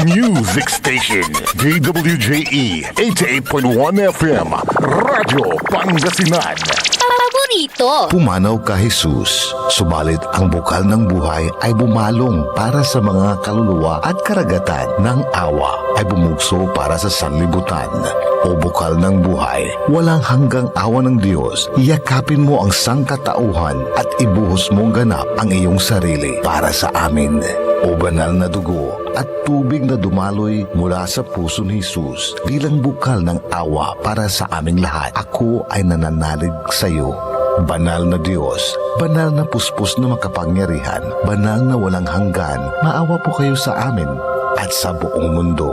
Music Station, DWJE 88.1 FM, Radyo Pangasinan. Paborito. Pumanaw ka, Jesus. Subalit ang bukal ng buhay ay bumalong para sa mga kaluluwa at karagatan ng awa ay bumugso para sa sanlibutan. O bukal ng buhay, walang hanggang awa ng Diyos, yakapin mo ang sangkatauhan at ibuhos mong ganap ang iyong sarili para sa amin. O banal na dugo at tubig na dumaloy mula sa puso ni Jesus bilang bukal ng awa para sa aming lahat. Ako ay nananalig sa iyo. Banal na Diyos, banal na puspos na makapangyarihan, banal na walang hanggan, maawa po kayo sa amin at sa buong mundo.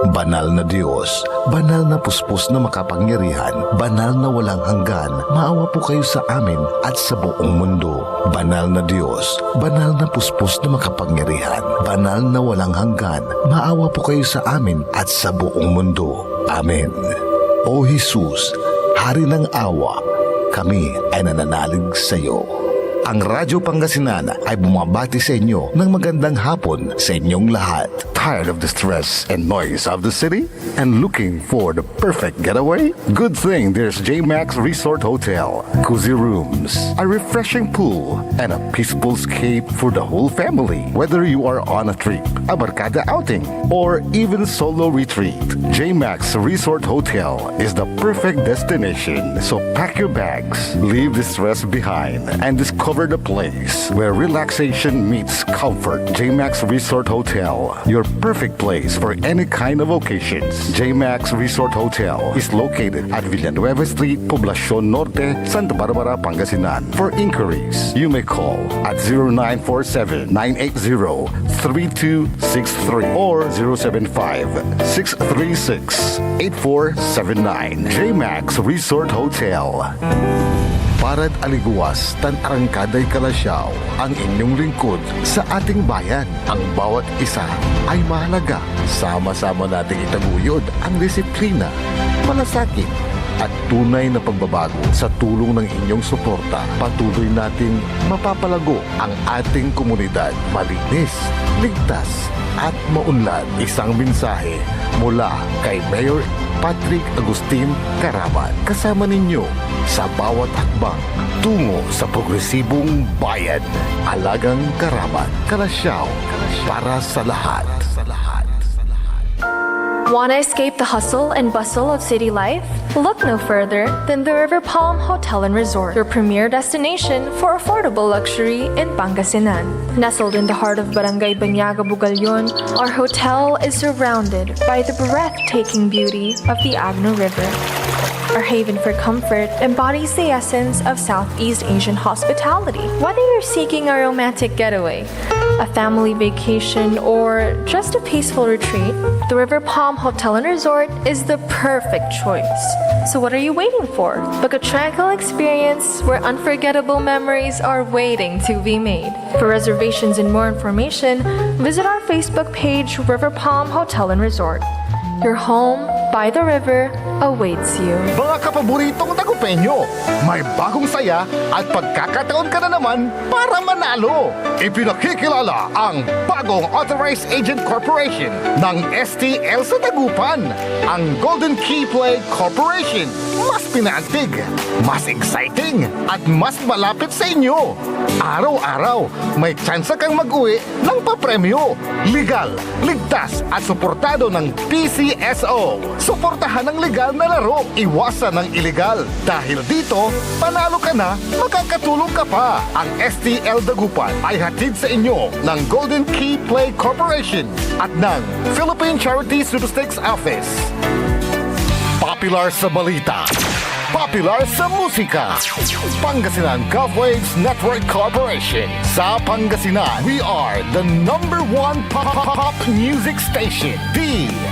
Banal na Diyos, banal na puspos na makapangyarihan, banal na walang hanggan, maawa po kayo sa amin at sa buong mundo. Banal na Diyos, banal na puspos na makapangyarihan, banal na walang hanggan, maawa po kayo sa amin at sa buong mundo. Amen. O Jesus, Hari ng awa, kami ay nananalig sa iyo. Ang Radyo Pangasinan ay bumabati sa inyo ng magandang hapon sa inyong lahat. Tired of the stress and noise of the city? And looking for the perfect getaway? Good thing there's JMax Resort Hotel. Cozy rooms, a refreshing pool, and a peaceful escape for the whole family. Whether you are on a trip, a barkada outing, or even solo retreat, JMax Resort Hotel is the perfect destination. So pack your bags, leave the stress behind, and discover the place where relaxation meets comfort. JMax Resort Hotel, your perfect place for any kind of occasions. JMax Resort Hotel is located at Villanueva Street, Poblacion Norte, Santa Barbara, Pangasinan. For inquiries, you may call at 0947-980-3263 or 075-636-8479. JMax Resort Hotel. Parad aliguas, tan arangkaday kalasyaw, ang inyong lingkod sa ating bayan. Ang bawat isa ay mahalaga. Sama-sama nating itaguyod ang disiplina, malasakit, at tunay na pagbabago. Sa tulong ng inyong suporta, patuloy nating mapapalago ang ating komunidad. Malinis, ligtas, at maunlad. Isang mensahe mula kay Mayor Patrick Agustin Caraman. Kasama ninyo sa bawat hakbang tungo sa progresibong bayan. Alagang Caraman, Kalasyaw, para sa lahat. Want to escape the hustle and bustle of city life? Look no further than the River Palm Hotel and Resort, your premier destination for affordable luxury in Pangasinan. Nestled in the heart of Barangay Banyaga, Bugalyon, our hotel is surrounded by the breathtaking beauty of the Agno River. Our haven for comfort embodies the essence of Southeast Asian hospitality. Whether you're seeking a romantic getaway, a family vacation, or just a peaceful retreat, the River Palm Hotel and Resort is the perfect choice. So what are you waiting for? Book a tranquil experience where unforgettable memories are waiting to be made. For reservations and more information, visit our Facebook page, River Palm Hotel and Resort. Your home by the river awaits you. Mga kapaboritong tagupenyo, may bagong saya at pagkakataon ka na naman para manalo. Ipinakikilala ang bagong Authorized Agent Corporation ng STL sa Dagupan, ang Golden Key Play Corporation. Mas pinaantig, mas exciting, at mas malapit sa inyo. Araw-araw, may tsansa kang mag-uwi ng papremyo. Legal, ligtas, at suportado ng PCSO. Suportahan ang legal na laro, iwasan ang illegal. Dahil dito, panalo ka na, makakatulong ka pa. Ang STL Dagupan ay hatid sa inyo ng Golden Key Play Corporation at ng Philippine Charity Sweepstakes Office. Popular sa balita, popular sa musika. Pangasinan Golfwaves Network Corporation. Sa Pangasinan, we are the #1 pop music station. DWJE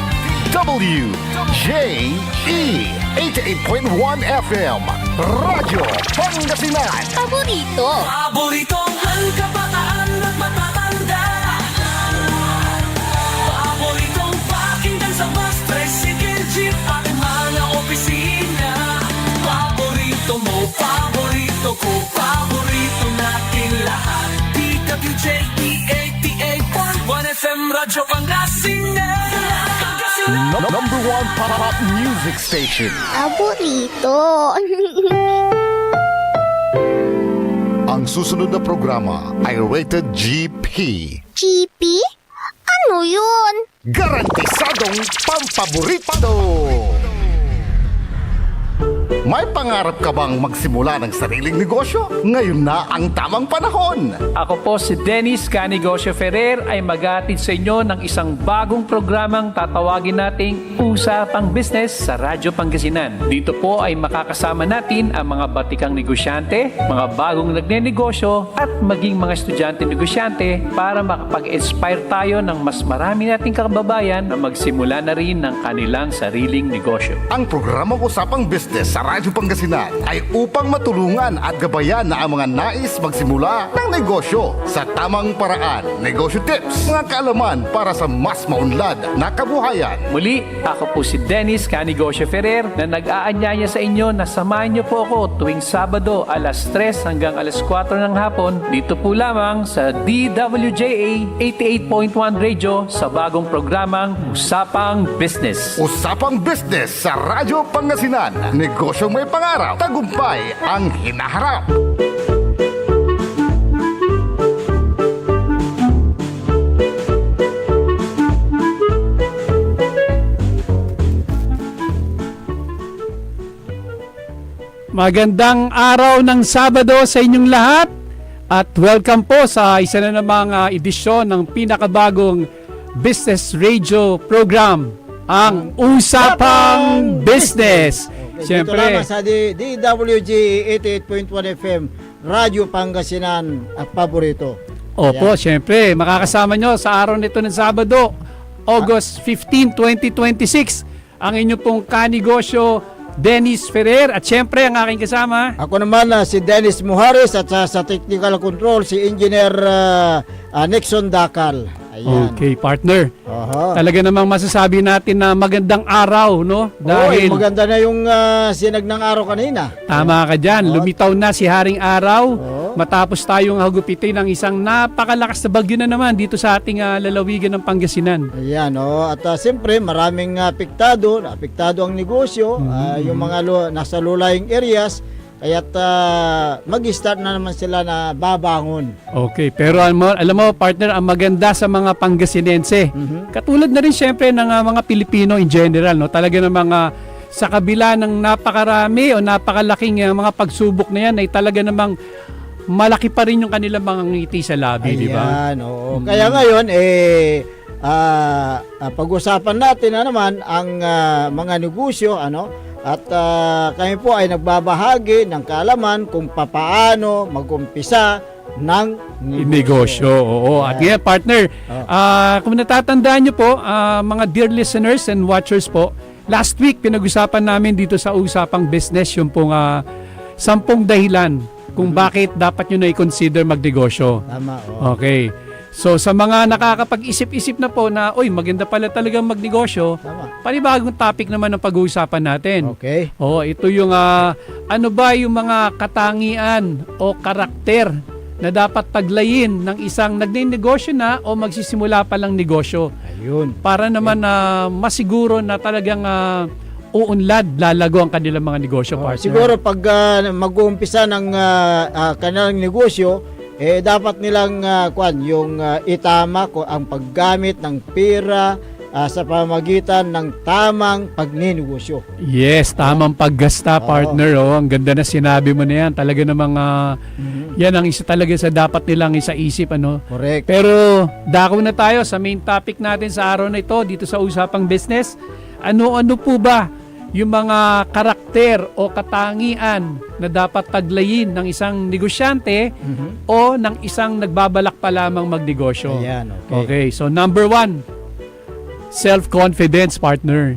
88.1 FM, Radyo Pangasinan. Paboritong ang kabataan at matatanda. Paboritong pakinggan sa bus, tricycle, jeep at mga opisina. Paborito mo, paborito ko, paborito natin lahat. DWJE 88.1 FM Radyo Pangasinan. Number one pop music station. Paborito. Ang susunod na programa ay rated GP. GP? Ano yun? Garantisadong pampaborito! May pangarap ka bang magsimula ng sariling negosyo? Ngayon na ang tamang panahon! Ako po si Dennis Canegosio Ferrer ay maghatid sa inyo ng isang bagong programang tatawagin nating Usapang Business sa Radyo Pangasinan. Dito po ay makakasama natin ang mga batikang negosyante, mga bagong nagnenegosyo at maging mga estudyante negosyante para makapag-inspire tayo ng mas marami nating kababayan na magsimula na rin ng kanilang sariling negosyo. Ang programang Usapang Business sa Radyo Pangasinan ay upang matulungan at gabayan na ang mga nais magsimula ng negosyo sa tamang paraan. Negosyo tips, mga kaalaman para sa mas maunlad na kabuhayan. Muli, ako po si Dennis Canegosio Ferrer na nag-aanyaya sa inyo na samahan niyo po ako tuwing Sabado alas 3 hanggang alas 4 ng hapon dito po lamang sa DWJA 88.1 Radio sa bagong programang Usapang Business. Usapang Business sa Radyo Pangasinan. Negosyong may pangarap, tagumpay ang hinaharap. Magandang araw ng Sabado sa inyong lahat at welcome po sa isa na namang edisyon ng pinakabagong business radio program, ang Usapang Business. Dito lamang sa DWG 88.1 FM, Radyo Pangasinan at paborito. Opo, siyempre, makakasama nyo sa araw nito ng Sabado, August 15, 2026, ang inyong pong kanegosyo, Dennis Ferrer, at siyempre ang aking kasama. Ako naman si Dennis Muhares at sa technical control si Engineer Nixon Dakal. Ayan. Okay, partner. Aha. Talaga namang masasabi natin na magandang araw, no? Dahil maganda na yung sinag ng araw kanina. Tama ka dyan. Lumitaw na si Haring Araw. Oo. Matapos tayong hagupitin ng isang napakalakas na bagyo na naman dito sa ating lalawigan ng Pangasinan. Ayan, at siyempre maraming apektado ang negosyo, yung mga nasa low-lying areas, kaya't mag-start na naman sila na babangon. Okay, pero alam mo partner, ang maganda sa mga Pangasinense, katulad na rin syempre ng mga Pilipino in general, no? Talaga namang sa kabila ng napakarami o napakalaking mga pagsubok na yan, ay talaga namang malaki pa rin yung kanilang mga ngiti sa labi, di ba? Ayan, oo. Kaya ngayon, pag-usapan natin na naman ang mga negosyo, at kami po ay nagbabahagi ng kaalaman kung papaano mag-umpisa ng Negosyo, oo. At ngayon, partner, kung natatandaan nyo po, mga dear listeners and watchers po, last week pinag-usapan namin dito sa Usapang Business yung pong 10 dahilan kung bakit dapat nyo na i-consider magnegosyo. Tama, oo. Okay. So sa mga nakakapag-isip-isip na po na, maganda pala talagang magnegosyo, Tama. panibagong topic naman ang pag-uusapan natin. Okay. Oo, ito yung ano ba yung mga katangian o karakter na dapat taglayin ng isang nagnenegosyo na o magsisimula pa lang negosyo Ayun. para naman masiguro na talagang uunlad, lalago ang kanilang mga negosyo, partner. Siguro pag mag-uumpisa ng kanilang negosyo, dapat nilang yung itama ko ang paggamit ng pera sa pamagitan ng tamang pagninegosyo. Yes, tamang paggasta, partner. Oh, ang ganda na sinabi mo na yan. Talaga namang yan ang isa talaga sa dapat nilang isaisip. Correct. Pero dako na tayo sa main topic natin sa araw na ito dito sa Usapang Business. Ano po ba yung mga karakter o katangian na dapat taglayin ng isang negosyante o ng isang nagbabalak pa lamang magnegosyo? Ayan, Okay, so number 1, self-confidence, partner.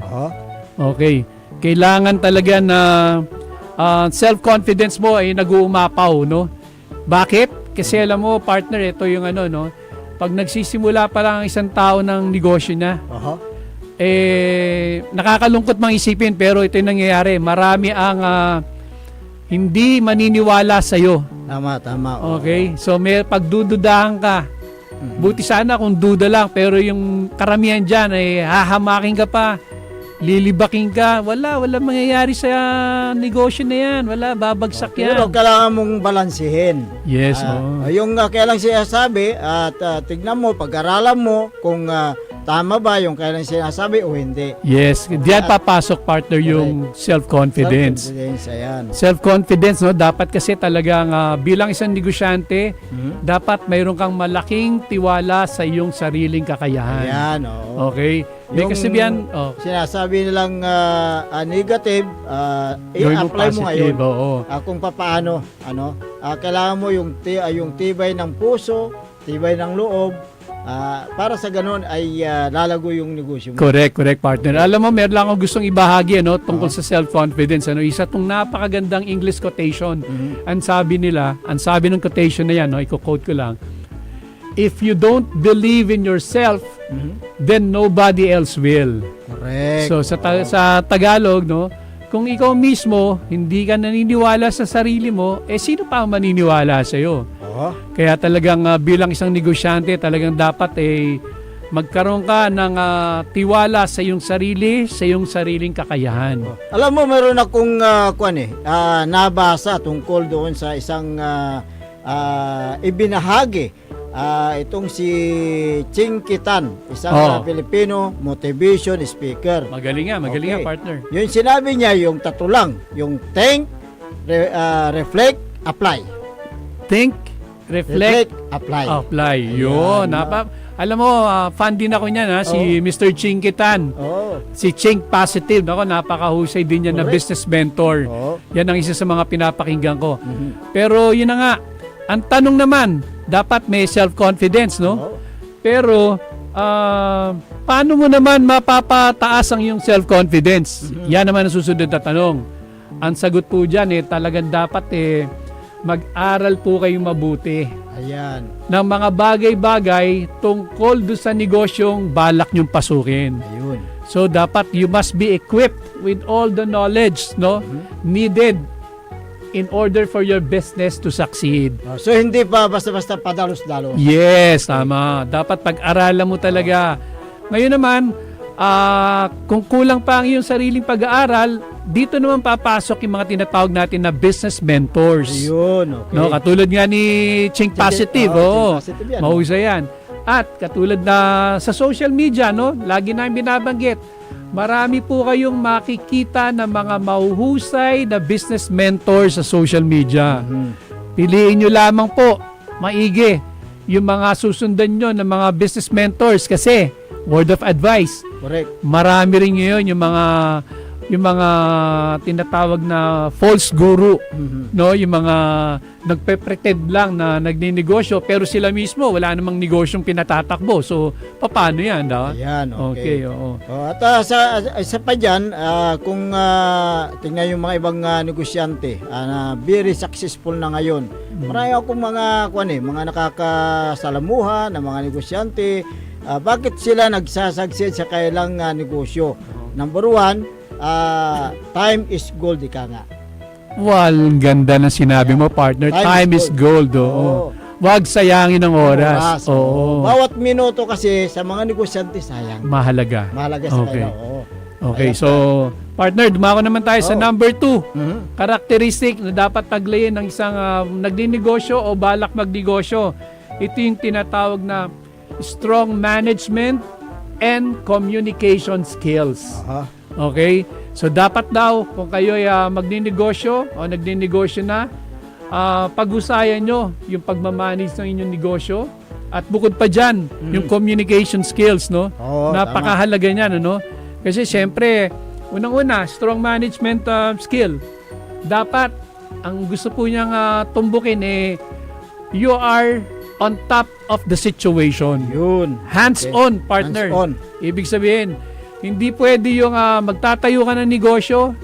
Okay. Kailangan talaga na self-confidence mo ay nag-uumapaw, no? Bakit? Kasi alam mo, partner, ito yung pag nagsisimula pa lang ang isang tao ng negosyo niya, nakakalungkot mang isipin, pero ito yung nangyayari. Marami ang hindi maniniwala sa'yo. Tama. Okay? So may pagdududahan ka Buti sana kung duda lang, pero yung karamihan dyan ay hahamakin ka pa, lilibaking ka. Wala mangyayari sa negosyo na yan. Wala, babagsak Pero yan. kailangan mong balansehin. Yes, oh. Yung kailang sinasabi at tignan mo, pag-aralan mo kung tama ba yung kailang sinasabi o hindi. Yes, diyan papasok, partner, yung self-confidence. Self-confidence, ayan. Self-confidence, no? Dapat kasi talagang bilang isang negosyante, dapat mayroon kang malaking tiwala sa iyong sariling kakayahan. Ayan, oo. Okay? May kasabihan, Sinasabi nilang negative, gawin mo i-apply mo ngayon. positive, oo. Kung paano, kailangan mo yung tibay ng puso, tibay ng loob, para sa ganun ay lalago yung negosyo mo. Correct, partner. Alam mo, meron lang akong gustong ibahagi tungkol sa self-confidence. Isa itong napakagandang English quotation. Ang sabi ng quotation na yan, i-quote ko lang, if you don't believe in yourself, then nobody else will. Correct. So sa Tagalog, kung ikaw mismo hindi ka naniniwala sa sarili mo, sino pa ang maniniwala sa iyo? Kaya talagang bilang isang negosyante, talagang dapat magkaroon ka ng tiwala sa iyong sarili, sa iyong sariling kakayahan. Alam mo, meron akong nabasa tungkol doon sa isang ibinahagi. Itong si Ching Kitan, isang Filipino motivation speaker. Magaling nga, partner. Yung sinabi niya, yung tatlo lang, yung think, reflect, apply. Think, reflect, apply. apply. Yun. Alam mo, fan din ako niyan, si Mr. Ching Kitan. Si Ching Positive. Napakahusay din yan na business mentor. Yan ang isa sa mga pinapakinggan ko. Pero yun na nga, ang tanong naman, dapat may self-confidence, no? Pero, paano mo naman mapapataas ang iyong self-confidence? Yan naman ang susunod na tanong. Ang sagot po dyan, talagang dapat mag-aral po kayong mabuti. Ayan. Ng mga bagay-bagay tungkol do sa negosyong balak nyong pasukin. Ayun. So, dapat you must be equipped with all the knowledge, needed in order for your business to succeed. So hindi pa basta-basta padalos-dalos. Yes, tama. Dapat pag-aralan mo talaga. Ngayon naman, kung kulang pa ang iyong sariling pag-aaral, dito naman papasok yung mga tinatawag natin na business mentors. Ayun, okay. Katulad nga ni Ching Positive. Ching Positive yan. Mahusay yan. At katulad na sa social media, lagi na binabanggit, marami po kayong makikita na mga mahuhusay na business mentor sa social media. Piliin nyo lamang po, maigi, yung mga susundan nyo ng mga business mentors kasi, word of advice, Correct. marami rin ngayon yung mga tinatawag na false guru, yung mga nagpe-pretend lang na nagninegosyo pero sila mismo wala namang negosyong pinatatakbo. So paano 'yan, Ayan, okay. oo. At sa pa dyan, kung tingnan yung mga ibang negosyante na very successful na ngayon, marami akong mga nakakasalamuha na mga negosyante, bakit sila nagsasucceed sa kailang negosyo? Number one, time is gold, ika nga. Well, ganda ng sinabi mo, partner. Time is gold. Huwag sayangin ang oras. Oo. Bawat minuto kasi sa mga negosyante sayang. Mahalaga. Mahalaga sa kanila. Okay, so partner, dumako naman tayo sa number 2. Characteristic na dapat taglayin ng isang nagninegosyo o balak magnegosyo. Ito yung tinatawag na strong management and communication skills. Okay? So dapat daw kung kayo ay magninegosyo o nagninegosyo na, pag-usayan nyo yung pagmamanage ng inyong negosyo at bukod pa dyan, yung communication skills, napakahalaga niyan, Kasi syempre, unang-una, strong management skill. Dapat, ang gusto po niyang tumbukin you are on top of the situation. Yun. Hands-on, partner. Hands-on. Ibig sabihin, hindi pwede yung magtatayo ka ng negosyo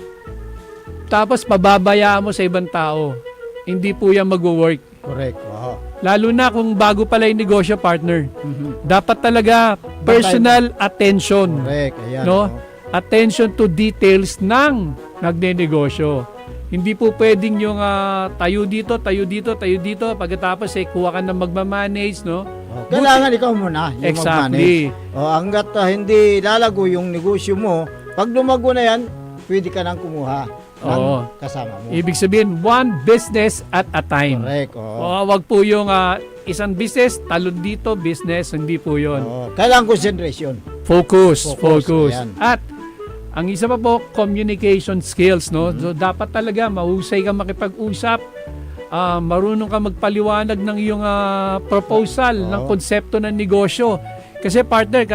tapos pababayaan mo sa ibang tao. Hindi po yan mag-work. Correct. Lalo na kung bago pala yung negosyo, partner. Dapat talaga personal attention. Correct. Ayan. Attention to details ng nagnenegosyo. Hindi po pwedeng yung tayo dito, pagkatapos kuha ka ng magmamanage, no? Kailangan ikaw muna yung Exactly. mag-manage. Hanggat hindi lalago yung negosyo mo, pag lumago na yan, pwede ka nang kumuha ng Oo. kasama mo. Ibig sabihin, one business at a time. Correct. Wag po yung isang business, talon dito, business, hindi po yun. Kailangan concentration. Focus. Ayan. At ang isa pa po, communication skills, no? So dapat talaga mahusay ka makipag-usap, marunong ka magpaliwanag ng iyong proposal, ng konsepto ng negosyo. Kasi partner,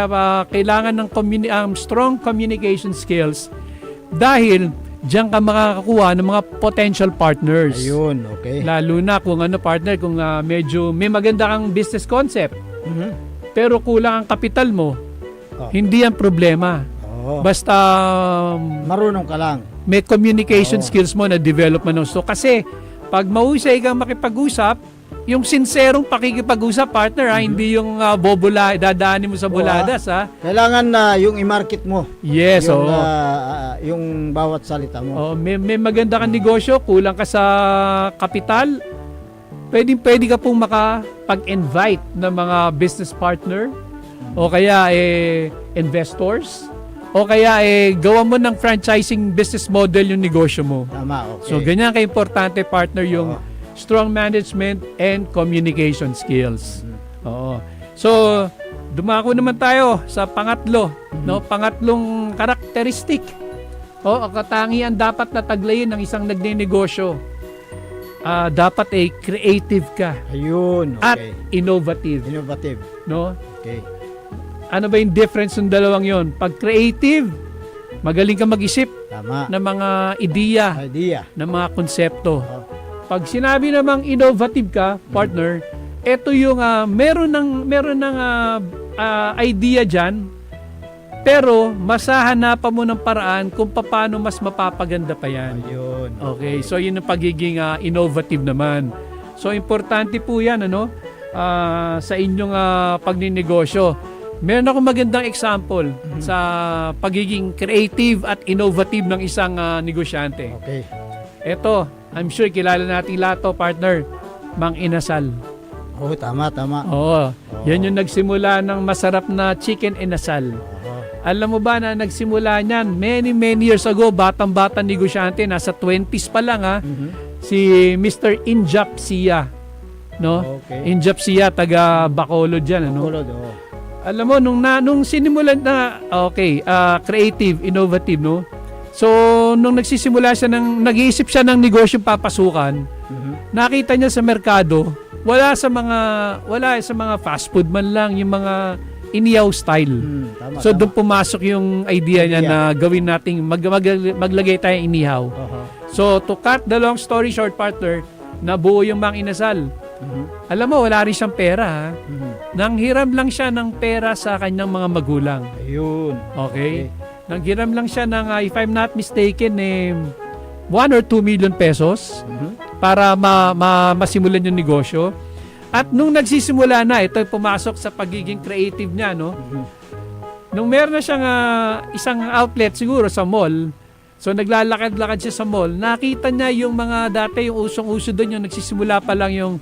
kailangan ng strong communication skills dahil diyan ka makakakuha ng mga potential partners. Ayun, okay. Lalo na kung partner, kung medyo may maganda kang business concept, pero kulang ang kapital mo, hindi yan problema. Basta Marunong ka lang. may communication skills mo na develop mo. So kasi pag mahusay kang makipag-usap, yung sincerong pakikipag-usap, partner, hindi yung bobola, dadaanin mo sa buladas, ha? Kailangan na yung i-market mo. Yes, yung, oo. yung bawat salita mo. May maganda kang negosyo, kulang ka sa kapital, pwede ka pong makapag-invite ng mga business partner o kaya investors o kaya gawa mo ng franchising business model yung negosyo mo. Tama, okay. So ganyan ka-importante, partner, yung strong management and communication skills. Oo. So dumako naman tayo sa pangatlo, no? Pangatlong karakteristik o katangian dapat na taglayin ng isang nagnenegosyo. Dapat creative ka Ayun, at okay. innovative, Innovative. no? Okay. Ano ba yung difference ng dalawang yon? Pag creative, magaling ka mag-isip Tama. ng mga ideya, Idea. ng mga konsepto. Pag sinabi namang innovative ka, partner, ito yung meron ng idea diyan, pero masahanapan mo ng paraan kung paano mas mapapaganda pa yan. Ayun. Okay, so yun ang pagiging innovative naman. So importante po yan sa inyong pagninegosyo. Meron akong magandang example sa pagiging creative at innovative ng isang negosyante. Okay. Ito, I'm sure kilala natin lahat to, partner, Mang Inasal. Tama. Oo, yan yung nagsimula ng masarap na chicken inasal. Alam mo ba na nagsimula niyan many years ago, batang-batang negosyante, nasa 20s pa lang si Mr. Injap Sia. No? Okay. Injap Sia, taga Bacolod dyan. Ano? Kulod, Alam mo, nung sinimulan na, creative, innovative, no? So, nung nag-iisip siya ng negosyong papasukan, nakita niya sa merkado, wala sa mga fast food man lang, yung mga iniyaw style. Tama, So, doon pumasok yung idea niya na gawin nating, maglagay tayong inihaw. So, to cut the long story short, partner, nabuo yung Mang Inasal. Alam mo, wala rin siyang pera. Nanghiram lang siya ng pera sa kanyang mga magulang. Ayun. Okay? Nanghiram lang siya ng, if I'm not mistaken, 1 or 2 million pesos para masimulan yung negosyo. At nung nagsisimula na, ito pumasok sa pagiging creative niya, no? Nung meron na siyang isang outlet siguro sa mall, so naglalakad-lakad siya sa mall, nakita niya yung mga dati, yung usong-uso doon, yung nagsisimula pa lang yung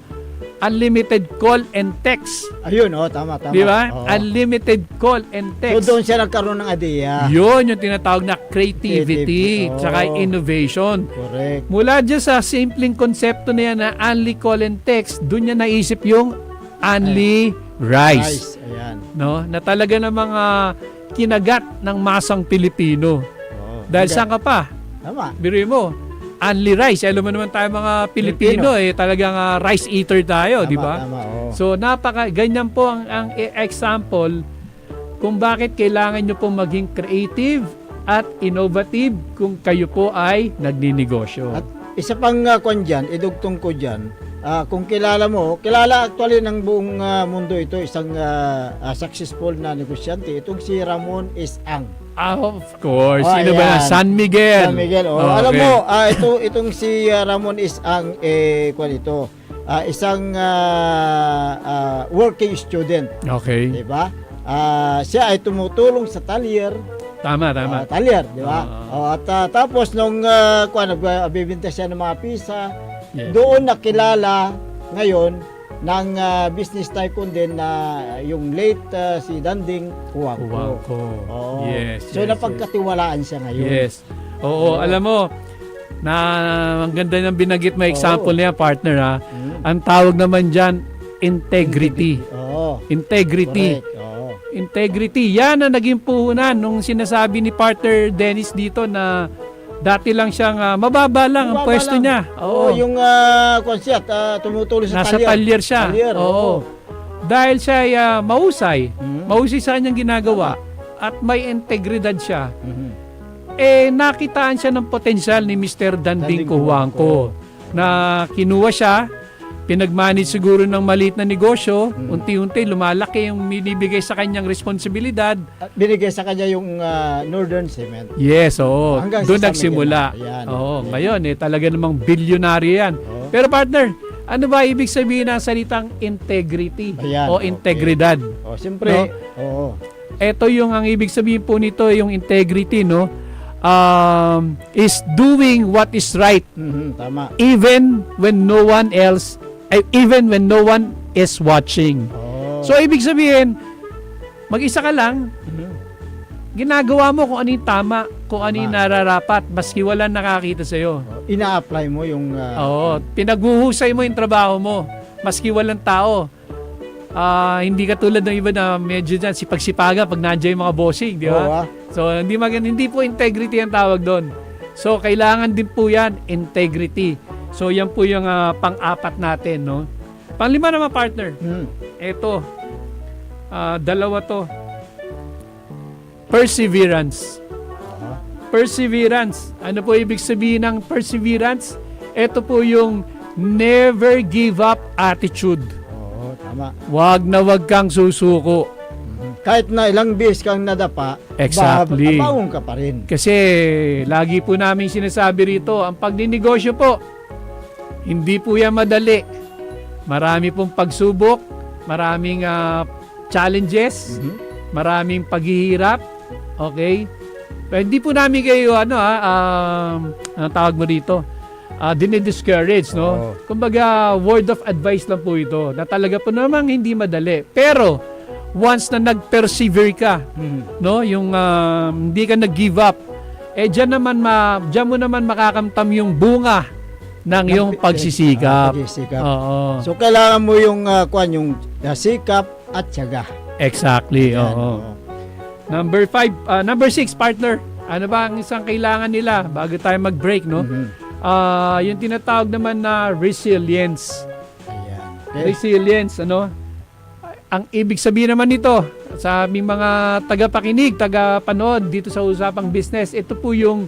unlimited call and text. Ayun, tama. Di ba? Oo. Unlimited call and So text. doon siya nagkaroon ng idea. Yun yung tinatawag na creativity, Creative. tsaka innovation. Correct. Mula dyan sa simpleng konsepto na yan na only call and text, doon niya naisip yung only rice. Ayan. No? Na talaga namang kinagat ng masang Pilipino. Dahil saan ka pa? Tama. Biruin mo, only rice. Alam mo naman tayo mga Pilipino, talagang rice eater tayo, di ba? Tama. So ganyan po ang example kung bakit kailangan nyo po maging creative at innovative kung kayo po ay nagninegosyo. At isa pang kwan dyan, idugtong ko dyan, kung kilala actually ng buong mundo ito, isang successful na negosyante, itong si Ramon S. Ang. Of course. Sino Ayan. ba? San Miguel. San Miguel. Okay. Alam mo, itong si Ramon S. Ang, kwan ito, isang working student. Okay. Diba? Siya ay tumutulong sa talyer Tama. talyer, di ba? At tapos nung nagbibinta siya ng mga pisa, Yes. doon nakilala ngayon ng business tycoon din na yung late si Danding Huangco. Huangco. Oo. Yes, So yes, napagkatiwalaan siya ngayon. Yes. Oo, alam mo, na ang ganda ng binanggit mo example niya, partner ha. Ang tawag naman diyan, integrity. Oo. Integrity. Correct. Oo. Integrity. Yan ang naging puhunan nung sinasabi ni partner Dennis dito na dati lang siyang mababa lang ang Mababa pwesto lang. niya. Oo, yung konsert, tumutuloy sa Nasa talyer siya. Talyer, Oo. Dahil siya ay mahusay. Mahusay sa kanyang ginagawa at may integridad siya. Nakitaan siya ng potensyal ni Mr. Danding Huangco na kinuha siya, pinagmanage siguro ng maliit na negosyo, unti-unti lumalaki yung binibigay sa kanyang responsibilidad. At binigay sa kanya yung Northern Cement. Yes, oo. Hanggang Doon sa nagsimula. San Miguel. Ayan. Oo, ngayon talaga namang bilyonaryo yan. Oo. Pero partner, ano ba ibig sabihin ng salitang integrity Ayan, o okay. integridad? Oh, siyempre, oo. Ito yung ang ibig sabihin po nito, yung integrity, no? Is doing what is right Tama. even when no one is watching. Oh. So ibig sabihin, mag-isa ka lang, ginagawa mo kung ano yung tama, kung ano yung nararapat, maski walang nakakita sa'yo. Ina-apply mo yung Oo, pinaghuhusay mo yung trabaho mo, maski walang tao. Hindi katulad ng iba na medyo dyan sipag-sipaga pag nandiyan yung mga bossing, di ba? Oo, So hindi po integrity ang tawag doon. So kailangan din po yan, integrity. So yan po yung pang-apat natin, no? Panglima naman, partner. Ito, dalawa to. Perseverance. Perseverance. Ano po ibig sabihin ng perseverance? Ito po yung never give up attitude. Oo, tama. Wag kang susuko. Kahit na ilang beses kang nadapa, Exactly. babangon ka pa rin. Kasi lagi po namin sinasabi rito, ang pagninegosyo po, hindi po yan madali. Marami pong pagsubok, maraming challenges, maraming paghihirap. Okay? Pero hindi po namin kayo, ano tawag mo dito? Dinidiscourage, no? Oo. Kumbaga, word of advice lang po ito, na talaga po namang hindi madali. Pero, once na nag-persevere ka, no, yung hindi ka nag-give up, diyan mo naman makakamtam yung bunga ng iyong pagsisikap. Pagsisikap. Oo. So kailangan mo yung yung sikap at tiyaga. Exactly. Yan, Oo. oo. Number 6, partner. Ano ba ang isang kailangan nila bago tayo mag-break, no? Yung tinatawag naman na resilience. Ayan. Okay. Resilience, ano? Ang ibig sabihin naman nito sa aming mga tagapakinig, tagapanood dito sa Usapang Business, ito po yung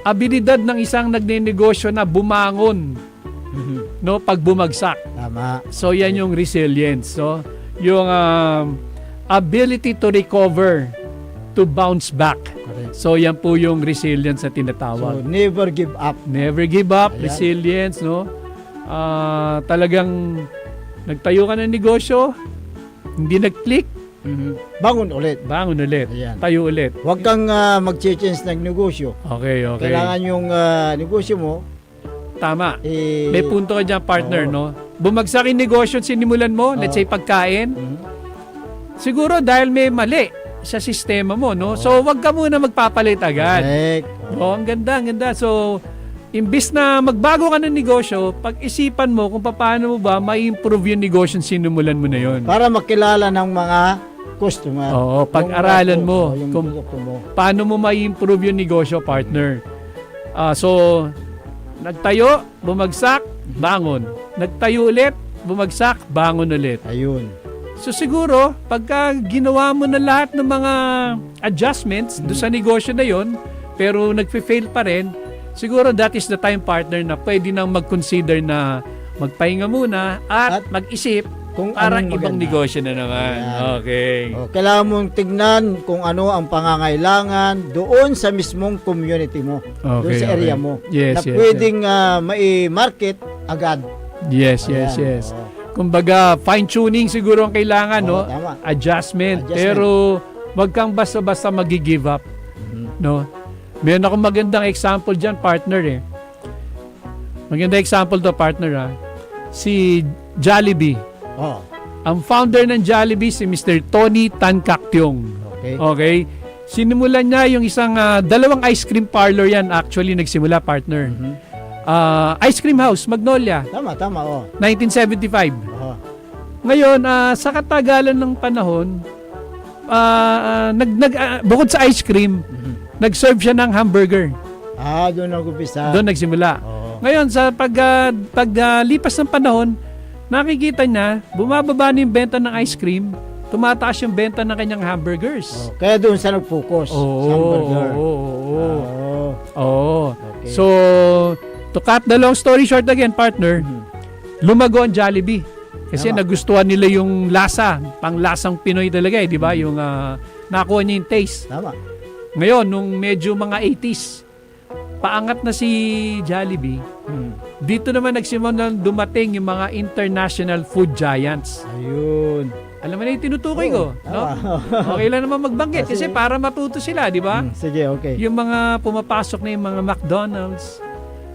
abilidad ng isang nagnenegosyo na bumangon, no, pag bumagsak. Tama. So yan yung resilience, no? Yung ability to recover, to bounce back. Correct. So yan po yung resilience na So tinatawag. never give up. Never give up, Ayan. resilience, no? Talagang nagtayo ka ng negosyo, hindi nag-click, Bangon ulit. bangon ulit, Ayan. tayo ulit. Huwag kang mag-change ng negosyo. Okay. Kailangan yung negosyo mo, Tama. May punto ka dyan, partner, Oo. no? Bumagsak yung negosyo at sinimulan mo, let's say pagkain, siguro dahil may mali sa sistema mo, no? So, wag ka muna magpapalit agad. correct. Oh, ang ganda. So, imbis na magbago ka ng negosyo, pag-isipan mo kung paano mo ba ma-improve yung negosyo sinimulan mo na yon. Para makilala ng mga customer. Oo, pag-aralan mo yung kung produkto mo. paano mo ma-improve yung negosyo, partner. So, nagtayo, bumagsak, bangon. Nagtayo ulit, bumagsak, bangon ulit. Ayun. So siguro, pagka ginawa mo na lahat ng mga adjustments do sa negosyo na yon, pero nagfe-fail pa rin, siguro that is the time, partner, na pwede nang mag-consider na magpahinga muna at mag-isip kung para anong ibang maganda. negosyo na naman. Ayan. Okay. Kailangan mong tignan kung ano ang pangangailangan doon sa mismong community mo. Doon Okay, sa area okay. mo. Yes, na yes, pwedeng mai-market agad. Yes. Ayan, oo. Kumbaga, fine-tuning siguro ang kailangan, Oo, no? tama. Adjustment. Adjustment. Pero Wag kang basta-basta mag-give up. No? Meron akong magandang example dyan, partner eh. Magandang example to, partner ha. Si Jollibee. Oh, Ang founder ng Jollibee, si Mr. Tony Tan Kak Tiong. okay. Okay? Sinimulan niya yung isang dalawang ice cream parlor yan actually nagsimula, partner. Ice cream house, Magnolia, Tama, oh. 1975. Oh. Ngayon, sa katagalan ng panahon, bukod sa ice cream, nag-serve siya ng hamburger. Doon nag-umpisa. Doon nagsimula. Oo. Ngayon, sa paglipas ng panahon, nakikita niya, bumababa na yung benta ng ice cream, tumataas yung benta ng kanyang hamburgers. Oh, kaya doon sa nag-focus. sa hamburger. Oo. Oh. Okay. So, to cut the long story short again, partner, lumago ang Jollibee. Kasi Tama. nagustuhan nila yung lasa, pang-lasang Pinoy talaga eh, di ba? Yung nakuha niya yung taste. Tama. Ngayon, nung medyo mga 80s, paangat na si Jollibee, dito naman nagsimula dumating yung mga international food giants. Ayun. Alam mo na yung tinutukoy ko, no? Tama. Okay lang naman magbanggit kasi Kasi- para matuto sila, di ba? Sige, okay. Yung mga pumapasok na yung mga McDonald's,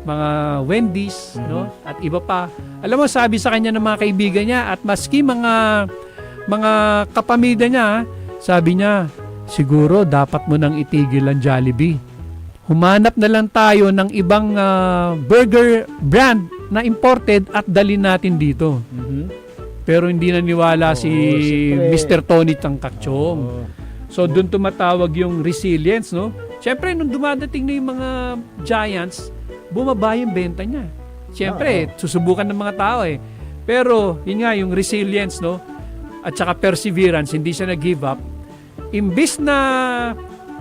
mga Wendy's, no? At iba pa. Alam mo, sabi sa kanya ng mga kaibigan niya at maski mga kapamilya niya, sabi niya, siguro dapat mo nang itigil ang Jollibee. Humanap na lang tayo ng ibang burger brand na imported at dalhin natin dito. Pero hindi naniwala si siyempre. Mr. Tony Tangkakchong. Oo. So doon tumatawag yung resilience, no? Siyempre, nung dumadating na yung mga giants, bumaba yung benta niya. Siyempre, susubukan ng mga tao eh. Pero, yun nga, yung resilience, no? At saka perseverance, hindi siya nag-give up. Imbis na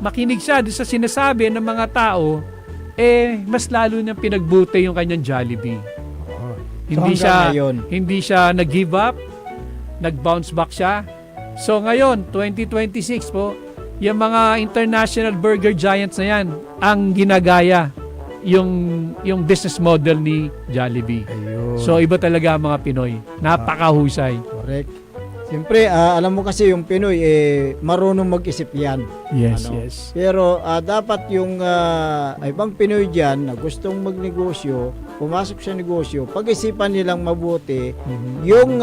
makinig siya doon sa sinasabi ng mga tao, mas lalo niyang pinagbuti yung kanyang Jollibee. Hindi hanggang siya ngayon. hindi siya nag-give up, nag-bounce back siya. So ngayon, 2026 po, yung mga international burger giants na yan ang ginagaya yung business model ni Jollibee. Ayun. So iba talaga ang mga Pinoy. Napakahusay. Correct. Siyempre, alam mo kasi yung Pinoy, marunong mag-isip yan. Yes, Ano? yes. Pero dapat yung ibang Pinoy dyan na gustong magnegosyo, pumasok sa negosyo, pag-isipan nilang mabuti yung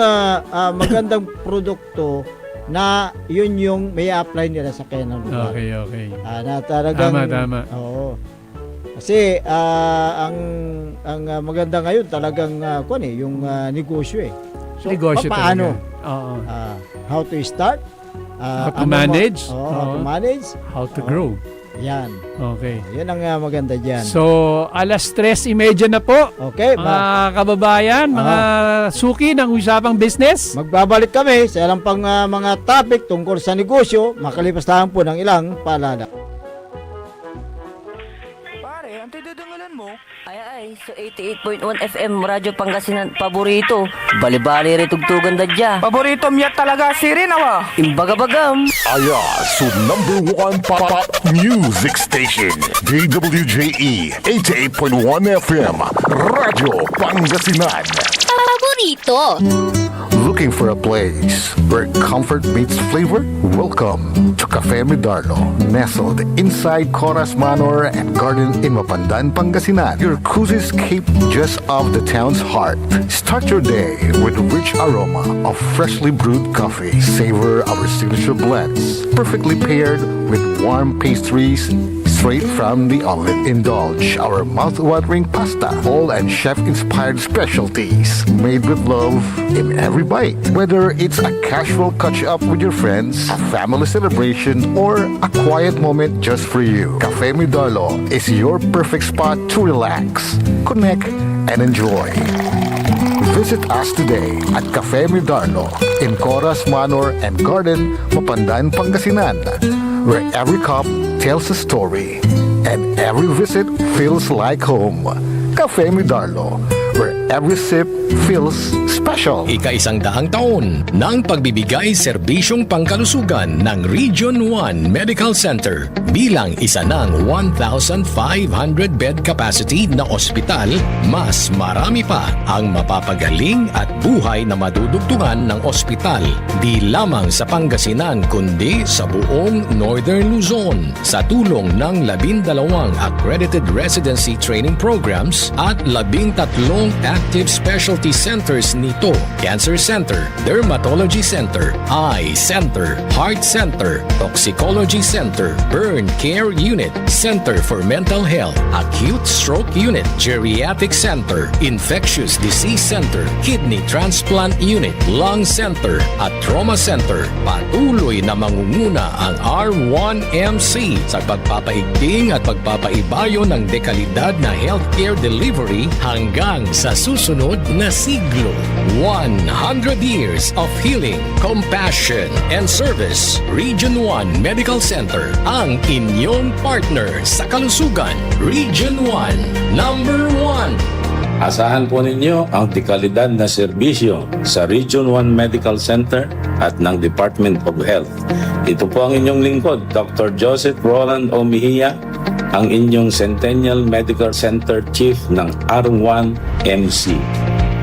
magandang produkto na yun yung may apply nila sa kanilang lugar. Okay, okay. Na talagang, Tama. Oo. Kasi ang maganda ngayon talagang yung negosyo eh. So, Negosyo paano? talaga. Oo. How to start? How to manage? How to manage? How to grow. Yan. Okay. Yan ang maganda dyan. So, alas 3:30 na po. Okay, Mga kababayan, mga suki ng usapang business. magbabalik kami sa ilang pang mga topic tungkol sa negosyo, makalipas lang po ng ilang paalala. Pare, ang tidudungalan mo? Ay, so 88.1 FM, Radyo Pangasinan, paborito. Bali-bali ritugtugan dadya. Paborito miya talaga si Rinawa. Imbagabagam. Aya, so number 1 pop music station. DWJE 88.1 FM. Radyo Pangasinan. Paborito. Looking for a place where comfort meets flavor? Welcome to Cafe Medardo, nestled inside Coras Manor and Garden in Mapandan, Pangasinan. Your cozy escape just off the town's heart. Start your day with a rich aroma of freshly brewed coffee. Savor our signature blends, perfectly paired with warm pastries straight from the oven. Indulge our mouth-watering pasta, all and chef-inspired specialties made with love in every bite. Whether it's a casual catch-up with your friends, a family celebration, or a quiet moment just for you, Cafe Midarlo is your perfect spot to relax, connect, and enjoy. Visit us today at Cafe Midarlo in Coras Manor and Garden, Mapandan, Pangasinan, where every cup tells a story and every visit feels like home. Cafe Midarlo, where every sip feels special. Ika-100 taon ng pagbibigay serbisyong pangkalusugan ng Region 1 Medical Center bilang isa ng 1,500 bed capacity na ospital, mas marami pa ang mapapagaling at buhay na madudugtungan ng ospital di lamang sa Pangasinan kundi sa buong Northern Luzon sa tulong ng 12 accredited residency training programs at 13 active specialty centers nito: Cancer Center, Dermatology Center, Eye Center, Heart Center, Toxicology Center, Burn Care Unit, Center for Mental Health, Acute Stroke Unit, Geriatric Center, Infectious Disease Center, Kidney Transplant Unit, Lung Center at Trauma Center. Patuloy na mangunguna ang R1MC sa pagpapaigting at pagpapaibayo ng dekalidad na healthcare delivery hanggang sa susunod na siglo. 100 years of healing, compassion, and service. Region 1 Medical Center ang inyong partner sa kalusugan. Region 1, number 1. Asahan po ninyo ang dekalidad na serbisyo sa Region 1 Medical Center at ng Department of Health. Ito po ang inyong lingkod, Dr. Joseph Roland O. Mejia, ang inyong Centennial Medical Center Chief ng R1MC.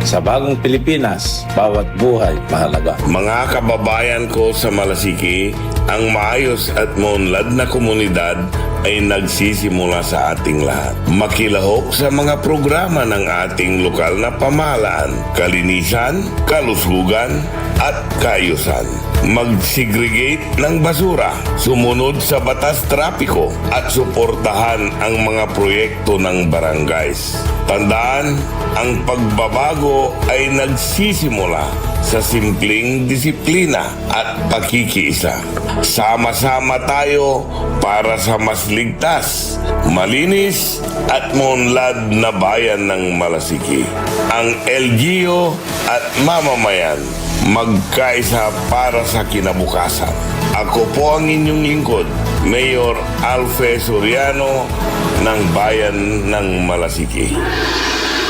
Sa bagong Pilipinas, bawat buhay mahalaga. Mga kababayan ko sa Malasiki, ang maayos at maunlad na komunidad ay nagsisimula sa ating lahat. Makilahok sa mga programa ng ating lokal na pamahalaan, kalinisan, kalusugan, at kaayusan. Mag-segregate ng basura, sumunod sa batas trapiko, at suportahan ang mga proyekto ng barangays. Tandaan, ang pagbabago ay nagsisimula sa simpleng disiplina at pakikiisa. Sama-sama tayo para sa mas ligtas, malinis at maunlad na bayan ng Malasiki. Ang LGU at mamamayan magkaisa para sa kinabukasan. Ako po ang inyong lingkod, Mayor Alfe Soriano ng Bayan ng Malasiki.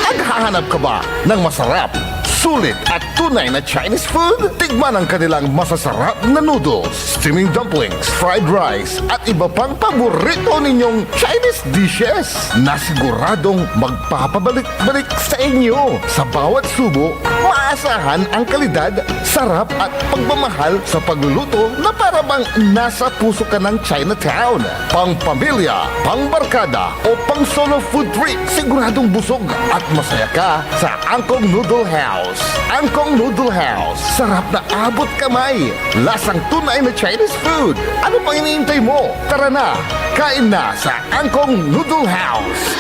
Naghahanap ka ba ng masarap, sulit at tunay na Chinese food? Tikman ang kanilang masasarap na noodles, steaming dumplings, fried rice at iba pang paborito ninyong Chinese dishes na siguradong magpapabalik-balik sa inyo. Sa bawat subo, maasahan ang kalidad, sarap at pagmamahal sa pagluluto na para bang nasa puso ka ng Chinatown. Pang pamilya, pang barkada o pang solo food trip, siguradong busog at masaya ka sa Angkong Noodle House. Angkong Noodle House, sarap na abot kamay, lasang tunay na Chinese food. Ano pang iniintay mo? Tara na, kain na sa Angkong Noodle House.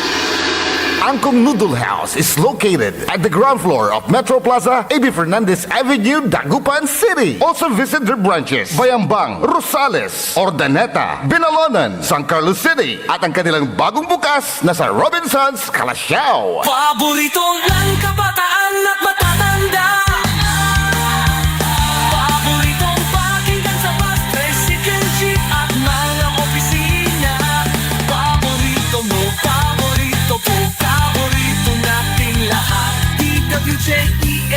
Angkong Noodle House is located at the ground floor of Metro Plaza, A.B. Fernandez Avenue, Dagupan City. Also visit their branches, Bayambang, Rosales, Ordaneta, Binalonan, San Carlos City, at ang kanilang bagong bukas na sa Robinsons, Calasiao. Paborito ng kabataan at matatanda. Paboritong pakinggan sa bus, tricycle, jeep at mga opisina. Paborito mo, paborito po, paborito nating lahat. DWJE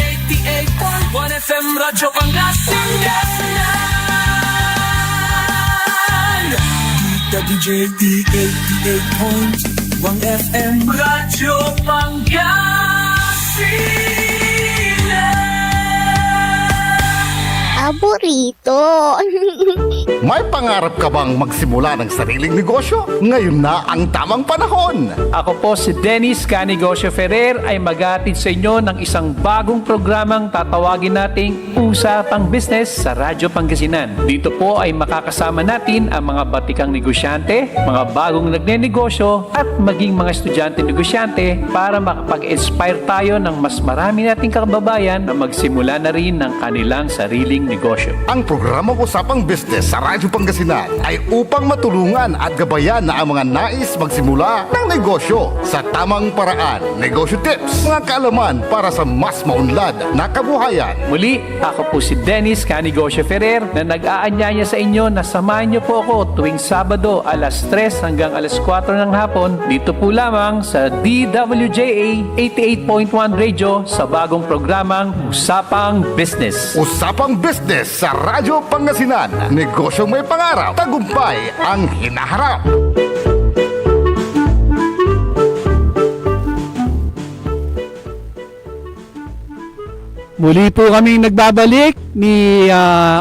88.1 FM Radyo Pangasinan. DWJE 88.1 FM Radyo Pangasinan. Paborito. May pangarap ka bang magsimula ng sariling negosyo? Ngayon na ang tamang panahon. Ako po si Dennis Canegosio Ferrer ay maghatid sa inyo ng isang bagong programang tatawagin nating Usapang Business sa Radyo Pangasinan. Dito po ay makakasama natin ang mga batikang negosyante, mga bagong nagnenegosyo at maging mga estudyante negosyante para makapag-inspire tayo ng mas marami nating kababayan na magsimula na rin ng kanilang sariling negosyo. Ang programang Usapang Business sa Radyo Pangasinan ay upang matulungan at gabayan na ang mga nais magsimula ng negosyo sa tamang paraan. Negosyo tips, mga kaalaman para sa mas maunlad na kabuhayan. Muli, ako po si Dennis Canigosio Ferrer na nag-aanyaya sa inyo na samahan niyo po ako tuwing Sabado alas 3 hanggang alas 4 ng hapon dito po lamang sa DWJA 88.1 Radio sa bagong programang Usapang Business. Usapang Business sa Radyo Pangasinan. Negosyong may pangarap, tagumpay ang hinaharap. Muli po kaming nagbabalik ni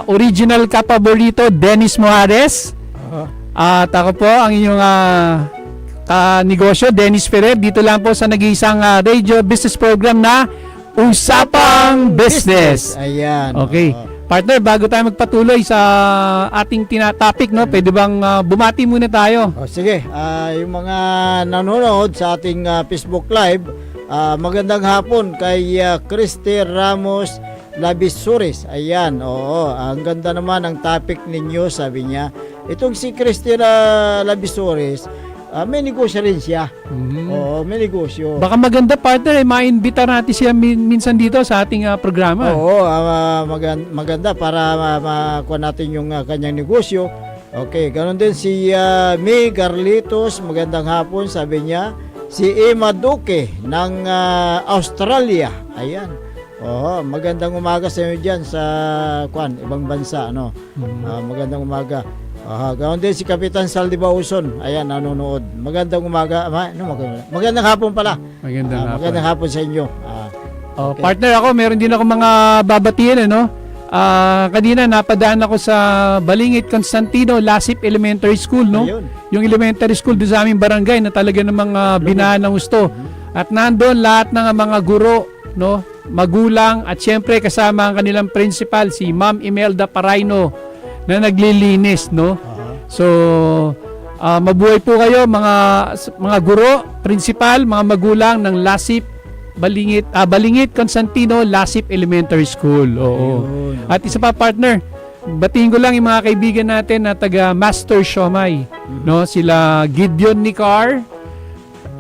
original kapaborito Dennis Mojares. At ako po ang inyong negosyo, Dennis Ferrer. Dito lang po sa nag-iisang radio business program na Usapang Business. Ayan. Okay. Partner, bago tayo magpatuloy sa ating topic, no, pwede bang bumati muna tayo? Sige, yung mga nanonood sa ating Facebook Live, magandang hapon kay Christy Ramos Labisuris. Ayan, oo, ang ganda naman ang topic ninyo, sabi niya. Itong si Christy Labisuris, may negosyo rin siya. Oo, may negosyo. Baka maganda, partner, ma-invita natin siya minsan dito sa ating programa. Oo, maganda para makuha natin yung kanyang negosyo. Okay, ganoon din si May Garlitos, magandang hapon, sabi niya. Si Emma Duque ng Australia. Ayan. Oo, magandang umaga sa inyo diyan sa ibang bansa, ano. Magandang umaga. Ganoon din si Kapitan Saldi Bauson. Ayan, nanonood. Magandang umaga. Magandang hapon pala. Magandang hapon sa inyo. Okay. Partner, ako meron din ako mga babatiin, ano. Kanina napadaan ako sa Balingit Constantino Lasip Elementary School, no? Ayun. Yung elementary school doon sa aming barangay na talaga namang binaan ng gusto. At nandoon lahat ng mga guro, no, magulang at siyempre kasama ang kanilang principal si Ma'am Imelda Paraino na naglilinis, no. So mabuhay po kayo mga guro, principal, mga magulang ng Lasip Balingit Constantino Lasip Elementary School. Oo. At isa pa, partner, batiin ko lang yung mga kaibigan natin na taga Master Siomay, no? Sila Gideon Nicar,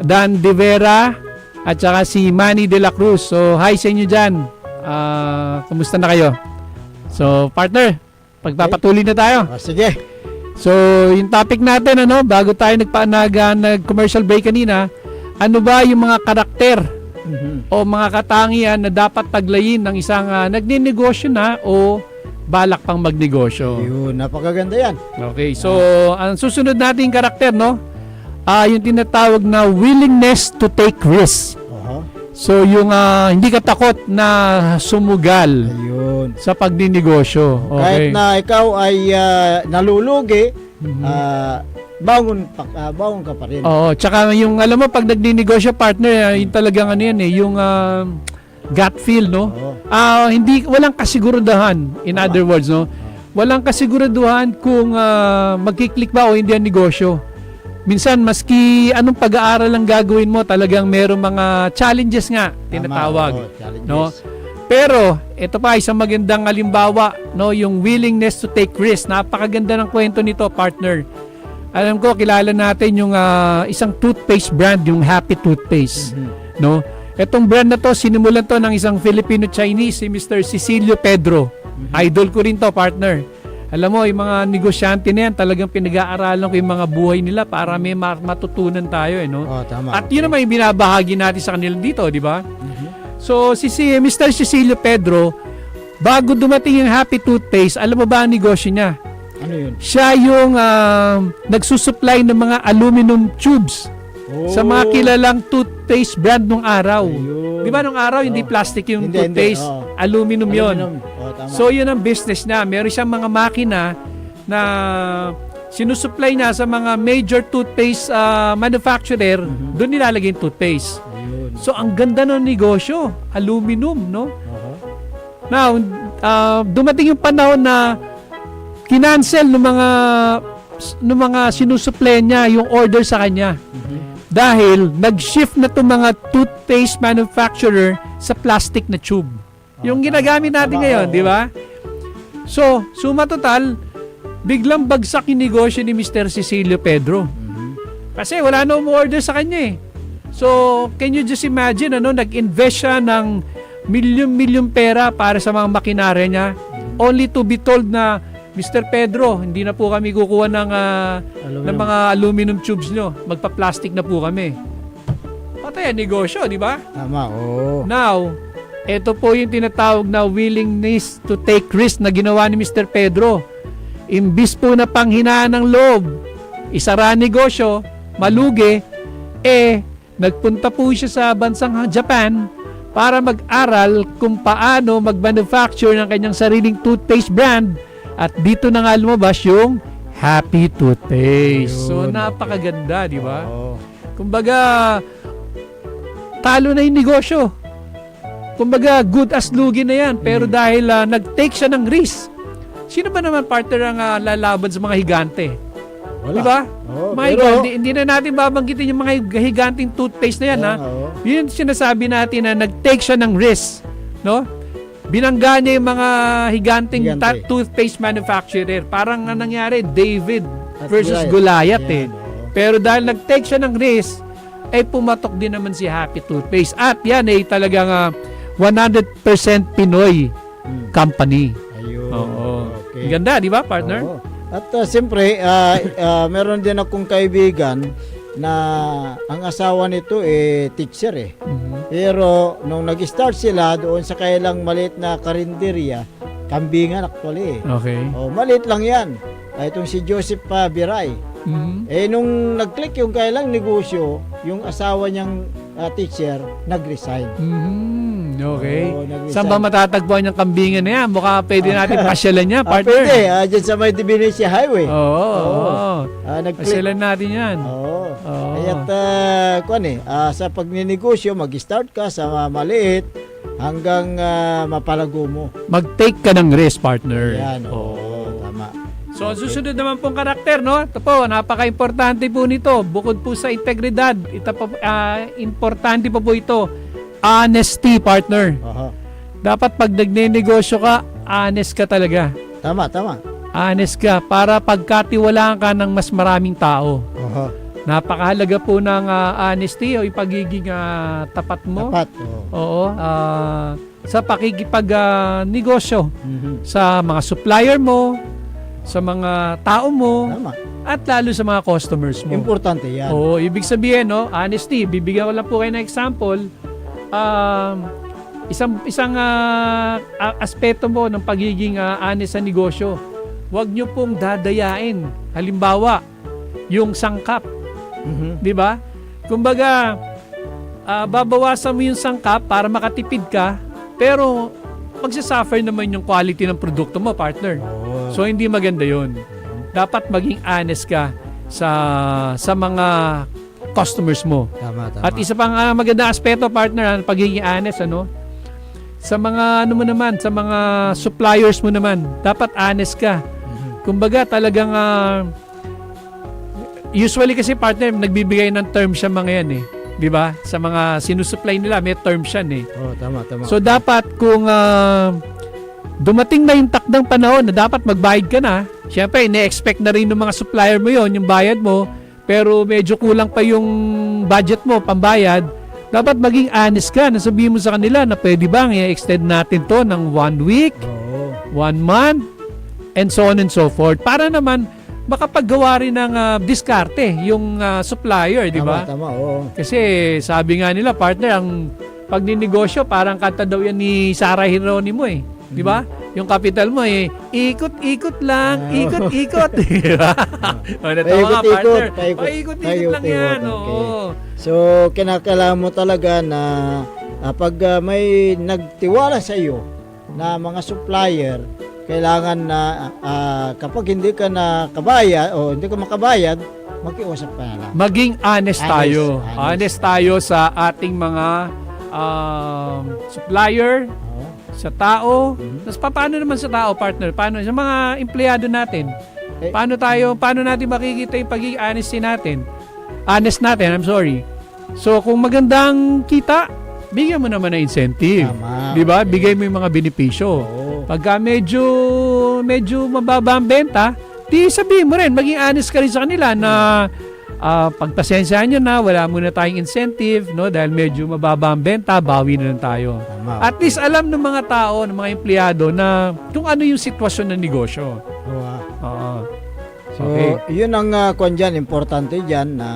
Dan De Vera, at saka si Manny De La Cruz. So, hi sa inyo dyan. Kumusta na kayo? So, partner, pagpapatuloy na tayo. Sige. So, yung topic natin, ano, bago tayo nag-commercial break kanina, ano ba yung mga karakter o mga katangian na dapat taglayin ng isang nagninegosyo na o balak pang magnegosyo? Yun, napakaganda yan. Okay, so ang susunod nating karakter, no, yung tinatawag na willingness to take risk. So yung hindi ka takot na sumugal sa pagninegosyo. Okay. Kahit na ikaw ay nalulugi, bangon ka pa rin. Oo, tsaka yung alam mo pag nagninegosyo, partner, yung talagang ano yan yung gut feel, no? Walang kasiguraduhan, in other words, no? Walang kasiguraduhan kung magkiklik ba o hindi ang negosyo. Minsan maski anong pag-aaral ang gagawin mo, talagang merong mga challenges nga tinatawag, no? Pero ito pa isang magandang halimbawa, no, yung willingness to take risk. Napakaganda ng kwento nito, partner. Alam ko kilala natin yung isang toothpaste brand, yung Happy Toothpaste, no? Etong brand na to sinimulan to ng isang Filipino-Chinese, si Mr. Cecilio Pedro. Idol ko rin to, partner. Alam mo, yung mga negosyante na yan, talagang pinag-aaralan ko yung mga buhay nila para may matutunan tayo, no? Tama. At yun naman yung binabahagi natin sa kanila dito, di ba? So, si Mr. Cecilio Pedro, bago dumating yung Happy Toothpaste, alam mo ba ang negosyo niya? Ano yun? Siya yung nagsusupply ng mga aluminum tubes sa mga kilalang toothpaste brand nung araw. Di ba nung araw, hindi plastic yung toothpaste, aluminum yon. So yun ang business na. Meron siyang mga makina na sinusupply niya sa mga major toothpaste manufacturer, doon nilalagay yung toothpaste. So ang ganda ng negosyo, aluminum, no? Now, dumating yung panahon na kinancel ng mga sinusupply niya yung order sa kanya. Dahil nag-shift na itong mga toothpaste manufacturer sa plastic na tube. Yung ginagamit natin ngayon, di ba? So, suma total, biglang bagsak yung negosyo ni Mr. Cecilio Pedro. Kasi wala na umorder sa kanya eh. So, can you just imagine, nag-invest siya ng milyon-milyon pera para sa mga makinarya niya, only to be told na, Mr. Pedro, hindi na po kami kukuha ng mga aluminum tubes nyo. Magpa-plastic na po kami. Patay ang negosyo, di ba? Tama, oo. Now, ito po yung tinatawag na willingness to take risk na ginawa ni Mr. Pedro. Imbis po na panghinaan ng loob, isara negosyo, malugi, nagpunta po siya sa bansang Japan para mag-aral kung paano mag-manufacture ng kanyang sariling toothpaste brand. At dito na nga lumabas yung Happy Toothpaste. So, napakaganda, di ba? Kumbaga, talo na yung negosyo. Kumbaga, good as lugi na yan. Pero dahil nag-take siya ng risk, sino ba naman partner ang lalaban sa mga higante? Wala. Diba? Mga pero, hindi na natin babanggitin yung mga higanting toothpaste na yan. Yun sinasabi natin na nag-take siya ng risk. No? Binangga niya yung mga higanting toothpaste manufacturer. Parang nangyari, David versus Goliath eh. Pero dahil nag-take siya ng risk, pumatok din naman si Happy Toothpaste. At yan talagang 100% Pinoy company. Ayun. Oo. Okay. Ganda, di ba, partner? Oo. At siyempre, meron din akong kaibigan na ang asawa nito teacher eh. Pero nung nag-start sila doon sa kailang maliit na karinderya, kambingan actually eh. Okay. Maliit lang yan. Itong si Joseph Biray. Nung nag-click yung kailang negosyo, yung asawa niyang teacher, nag-resign. Okay. nag-resign. Saan ba matatagpuan yung kambingan na yan? Mukha pwede natin pasyalan niya, partner. Pwede. Dyan sa may Divinencia Highway. Oo. Nag-click. Pasyalan natin yan. Oo. Kaya't, sa pagninegosyo, mag-start ka sa maliit hanggang mapalago mo. Mag-take ka ng risk, partner. Yan, tama. So, susunod naman pong karakter, no? Ito po, napaka-importante po nito. Bukod po sa integridad, importante pa po ito. Honesty, partner. Dapat pag nagne-negosyo ka, honest ka talaga. Tama. Honest ka para pagkatiwalaan ka ng mas maraming tao. Napakahalaga po ng honesty o ipagiging tapat mo. Tapat. Oo. Sa pakikipag-negosyo. Sa mga supplier mo, sa mga tao mo, Tama. at lalo sa mga customers mo. Importante yan. Oo, ibig sabihin, no, honesty. Bibigyan ko lang po kayo ng example. Isang aspeto mo ng pagiging honest sa negosyo. Huwag nyo pong dadayain. Halimbawa, yung sangkap. Di ba? Kumbaga, babawasan mo yung sangkap para makatipid ka, pero magsasuffer naman yung quality ng produkto mo, partner. So, hindi maganda yun. Dapat maging honest ka sa mga customers mo. Tama. At isa pang maganda aspeto, partner, pagiging honest, sa mga mo naman, sa mga suppliers mo naman, dapat honest ka. Kumbaga, talagang usually kasi, partner, nagbibigay ng terms siya mga yan eh. Di ba? Sa mga sinusupply nila, may terms yan eh. Tama. So, dapat kung dumating na yung takdang panahon na dapat magbayad ka na, syempre, ine-expect na rin ng mga supplier mo yon yung bayad mo, pero medyo kulang pa yung budget mo, pambayad, dapat maging honest ka. Nasabihin mo sa kanila na pwede bang i-extend natin to ng 1 week, 1 month, and so on and so forth. Para naman, makapaggawa rin ng diskarte yung supplier, di ba? Tama. Kasi sabi nga nila, partner, ang pagninegosyo, parang kanta daw yan ni Sarah Geronimo eh. Di ba? Yung capital mo ikot-ikot lang, ikot-ikot. Di ba? Natawa ka, partner. Paikot-ikot lang yan. Oo. So, kinakailangan mo talaga na pag may nagtiwala sa iyo na mga supplier, kailangan na kapag hindi ka nakabayad o hindi ka makabayad, makiusap ka na lang. Maging honest tayo. Honest tayo sa ating mga supplier, sa tao. Tapos paano naman sa tao, partner? Paano sa mga empleyado natin? Paano natin makikita yung pagiging honesty natin? Honest natin, I'm sorry. So kung magandang kita, bigyan mo naman ng incentive. Tama. Di ba? Bigay mo yung mga benepisyo. Pagka medyo medyo mababa ang benta, di sabihin mo rin, maging honest ka rin sa kanila na pagpasensyahan nyo na, wala muna tayong incentive, no? Dahil medyo mababa ang benta, bawi na lang tayo. Tama. At least alam ng mga tao, ng mga empleyado na kung ano yung sitwasyon ng negosyo. Oo. So, Okay. yun ang kwan dyan, importante dyan na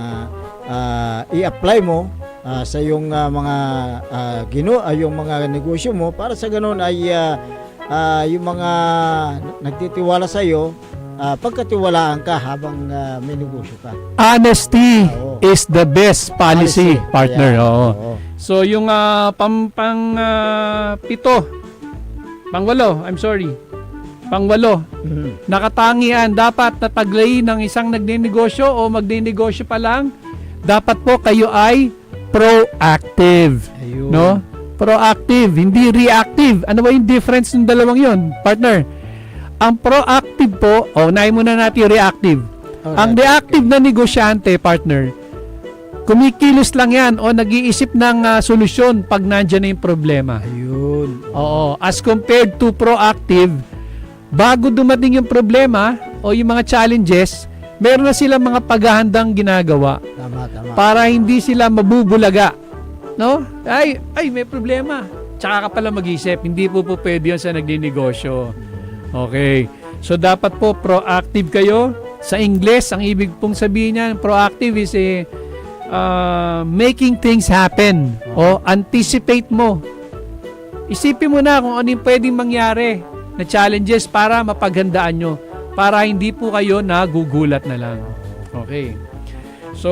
i-apply mo sa yung mga yung mga negosyo mo para sa ganun ay yung mga nagtitiwala sa iyo pagkatiwalaan ka habang may negosyo ka. Honesty Oo. is the best policy, partner. Ayan. Oo. Oo. So yung pangwalo, nakatangian dapat na taglay ng isang nagnenegosyo o magnenegosyo pa lang, dapat po kayo ay proactive. Ayun. No? Proactive, hindi reactive. Ano ba yung difference ng dalawang yon, partner? Ang proactive po, unahin muna natin yung reactive. Alright. Ang reactive na negosyante, partner, kumikilos lang yan o nag-iisip ng solusyon pag nandyan na yung problema. Ayun. Oo. As compared to proactive, bago dumating yung problema o yung mga challenges, meron na silang mga paghahandang ginagawa Tama. para hindi sila mabubulaga. No? Ay, may problema. Tsaka ka pala mag-isip. Hindi po pwede yun sa nagninegosyo. Okay. So, dapat po proactive kayo. Sa English, ang ibig pong sabihin niyan, proactive is making things happen. O anticipate mo. Isipin mo na kung ano yung pwedeng mangyari na challenges para mapaghandaan nyo. Para hindi po kayo nagugulat na lang. Okay. So,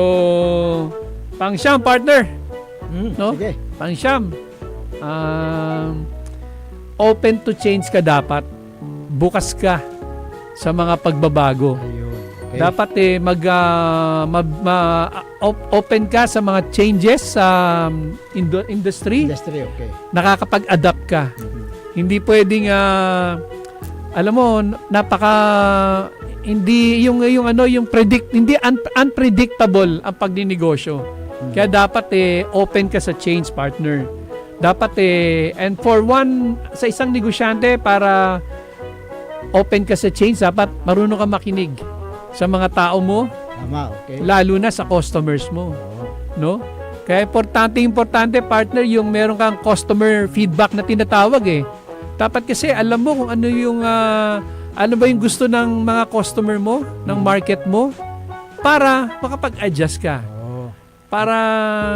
pang-siyam, partner. No? Sige. Pang-siyam. Open to change ka dapat. Bukas ka sa mga pagbabago. Ayun. Okay. Dapat open ka sa mga changes sa industry. Industry, okay. Nakakapag-adapt ka. Hindi pwedeng alam mo, hindi unpredictable ang pagninegosyo. Kaya dapat open ka sa change, partner. Dapat and for one, sa isang negosyante, para open ka sa change, dapat marunong ka makinig sa mga tao mo, Tama, okay. lalo na sa customers mo. No? Kaya importante, partner, yung meron kang customer feedback na tinatawag Dapat kasi alam mo kung ano yung ano ba yung gusto ng mga customer mo, ng market mo, para makapag-adjust ka. Para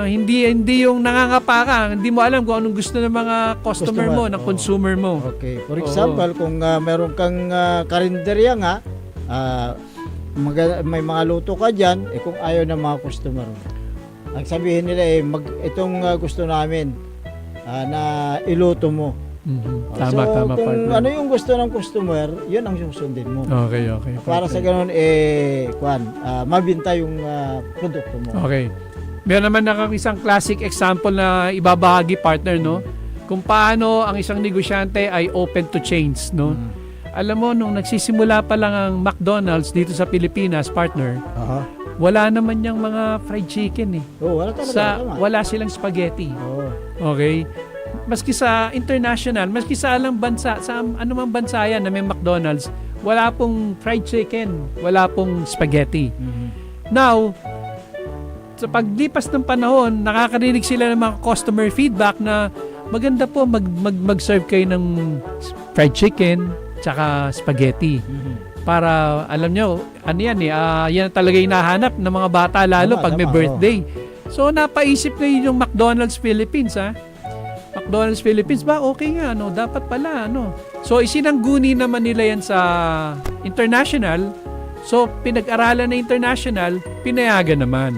hindi yung nangangapa ka, hindi mo alam kung anong gusto ng mga customer mo, ng consumer mo. Okay. For example, kung meron kang karinderya nga, may mga luto ka dyan, kung ayaw ng mga customer mo. Ang sabihin nila itong gusto namin na iluto mo. Tama, so, kung partner. ano yung gusto ng customer, yun ang susundin mo. Okay. Para sa ganun, mabinta yung produkto mo. Okay. Meron naman isang classic example na ibabahagi, partner, no? Kung paano ang isang negosyante ay open to change, no? Alam mo, nung nagsisimula pa lang ang McDonald's dito sa Pilipinas, partner, wala naman yung mga fried chicken Wala talaga. wala silang spaghetti. Okay? Maski sa international, maski sa anumang bansa yan na may McDonald's, wala pong fried chicken, wala pong spaghetti. Now, sa paglipas ng panahon, nakakarinig sila ng mga customer feedback na maganda po mag-serve kayo ng fried chicken tsaka spaghetti. Para, alam nyo, yan talaga yung nahanap ng mga bata, lalo pag may birthday. So, napaisip ngayon yung McDonald's Philippines, McDonald's Philippines ba? Okay nga, dapat pala, So, isinangguni naman nila yan sa international. So, pinag-aralan na international, pinayagan naman.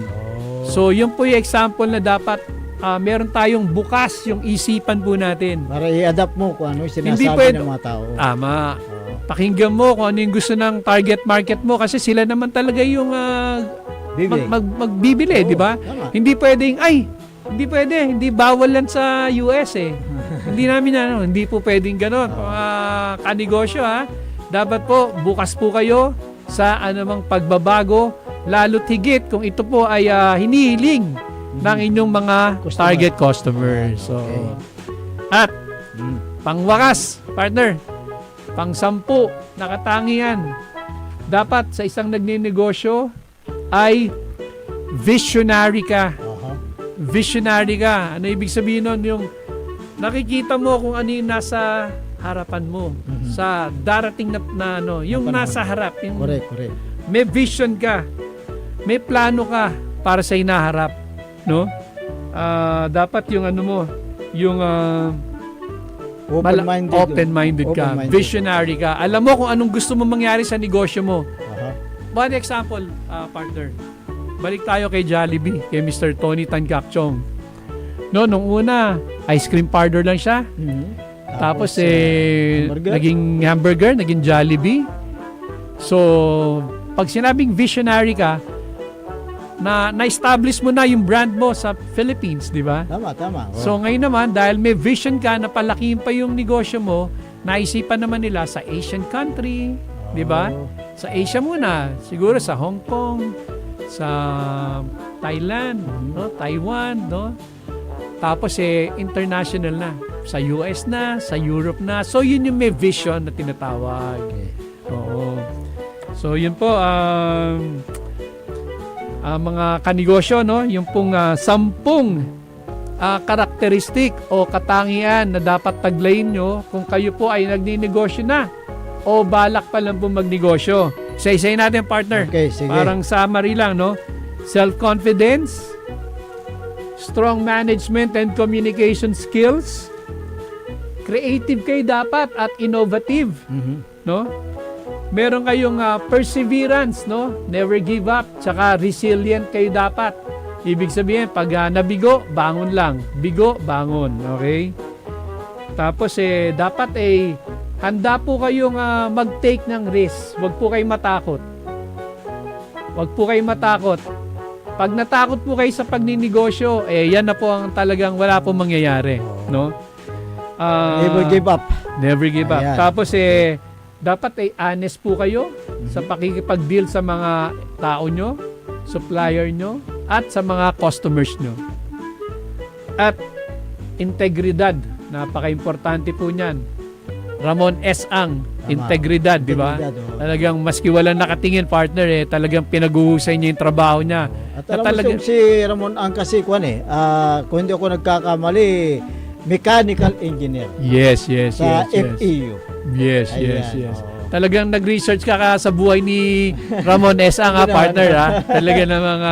So, yun po yung example na dapat meron tayong bukas yung isipan po natin. Para i-adapt mo kung ano yung sinasabi ng mga tao. Tama. Pakinggan mo kung ano yung gusto ng target market mo kasi sila naman talaga yung magbibili, di ba? Hindi pwedeng, hindi bawal lang sa US hindi namin hindi po pwedeng gano'n. Kanegosyo dapat po bukas po kayo sa anumang pagbabago, lalo't higit kung ito po ay hinihiling ng inyong mga target customers. So, at pangwakas, partner, Pang-sampu na katangian. Dapat sa isang nagninegosyo ay visionary ka. Visionary ka. Ano ibig sabihin nun? Yung nakikita mo kung ano yung nasa harapan mo. Sa darating na ano, yung nasa harap. Yung Correct. may vision ka. May plano ka para sa hinaharap. No? Dapat yung ano mo, yung open-minded ka. Visionary ka. Alam mo kung anong gusto mo mangyari sa negosyo mo. One example, partner. Balik tayo kay Jollibee, kay Mr. Tony Tan Gak Chong. No, nung una, ice cream parlor lang siya. Tapos naging hamburger, naging Jollibee. So, pag sinabing visionary ka, na-establish mo na yung brand mo sa Philippines, di ba? Tama. So ngayon naman, dahil may vision ka na palakihin pa yung negosyo mo, naisipan naman nila sa Asian country, di ba? Sa Asia muna, siguro sa Hong Kong, sa Thailand, no? Taiwan, no? Tapos international na, sa US na, sa Europe na. So yun yung may vision na tinatawag. Oo. So yun po, mga kanegosyo, no? Yung pong 10 karakteristik o katangian na dapat taglayin nyo kung kayo po ay nagninegosyo na o balak pa lang po magnegosyo. Isa-isayin natin, partner. Okay, sige. Parang summary lang, no? Self-confidence, strong management and communication skills, creative kayo dapat at innovative, no? Meron kayong perseverance, no? Never give up. Tsaka resilient kayo dapat. Ibig sabihin, pag nabigo, bangon lang. Bigo, bangon. Okay? Tapos dapat handa po kayong mag-take ng risk. Huwag po kayong matakot. Huwag po kayong matakot. Pag natakot po kayo sa pagninegosyo, yan na po ang talagang wala po mangyayari. No? Never give up. Never give up. Ayan. Tapos dapat honest po kayo sa pakikipag-deal sa mga tao nyo, supplier nyo, at sa mga customers nyo. At integridad, napaka-importante po niyan. Ramon S. Ang, integridad, di ba? Talagang maski walang nakatingin, partner, talagang pinag-uhusay niya yung trabaho niya. At alam mo si Ramon Ang kasi kung hindi ako nagkakamali, mechanical engineer. Yes. Sa FEU. Yes. Talagang nag-research ka sa buhay ni Ramon S. Ang, partner, ha? Talaga namang,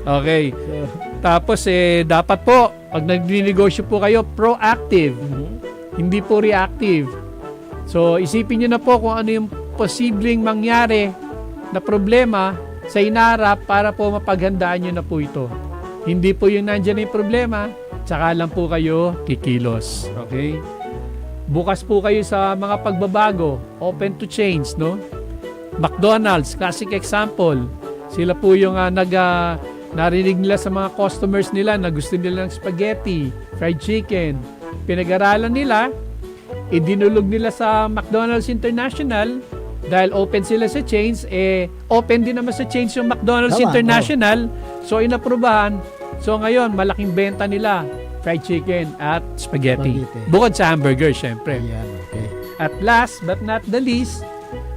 okay. Tapos, dapat po, pag nagninegosyo po kayo, proactive. Hindi po reactive. So, isipin nyo na po kung ano yung posibleng mangyari na problema sa inaharap para po mapaghandaan nyo na po ito. Hindi po yung nandyan yung problema, tsaka lang po kayo kikilos. Okay? Bukas po kayo sa mga pagbabago, open to change, no? McDonald's, classic example. Sila po yung narinig nila sa mga customers nila na gusto nila ng spaghetti, fried chicken. Pinag-aralan nila, idinulog nila sa McDonald's International dahil open sila sa change, open din naman sa change yung McDonald's International. So, inaprubahan. So, ngayon, malaking benta nila. Fried chicken at spaghetti. Bukod sa hamburger, syempre. Okay. At last but not the least,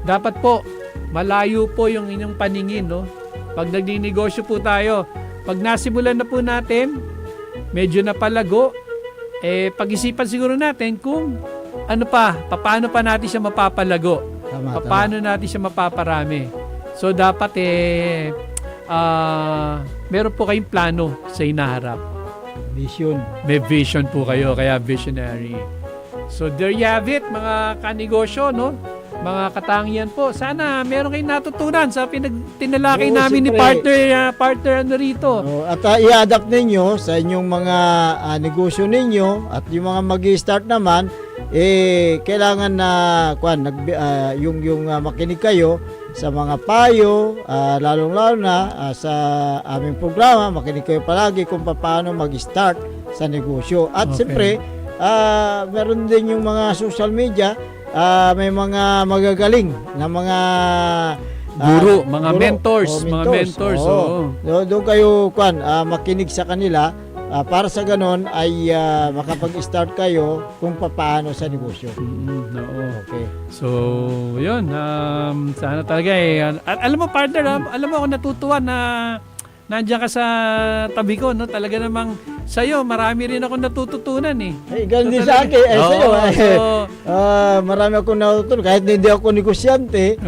dapat po, malayo po yung inyong paningin, no? Pag nagninegosyo po tayo, pag nasimulan na po natin, medyo napalago, pag-isipan siguro natin kung paano pa natin siya mapapalago. Paano natin siya mapaparami. So, dapat meron po kayong plano sa hinaharap. Vision. May vision po kayo, kaya visionary. So there you have it, mga kanegosyo, no? Mga katangian po. Sana meron kayong natutunan sa tinalakay namin ni partner rito. At i-adapt ninyo sa inyong mga negosyo ninyo at yung mga mag-i-start naman, kailangan na yung makinig kayo sa mga payo, lalong-lalo na sa aming programa, makinig kayo palagi kung paano mag-start sa negosyo. At siyempre, meron din yung mga social media, may mga magagaling na mga guru, mga mentors. Doon kayo makinig sa kanila para sa ganon ay makapag-start kayo kung paano sa negosyo. Oo. Okay. So, yun. Sana talaga alam mo, partner, alam mo ako natutuwa na nandiyan ka sa tabi ko, no? Talaga namang sa'yo, marami rin ako natututunan eh. Ganun din sa akin. Sa'yo. So, Marami akong natutunan. Kahit hindi ako negosyante,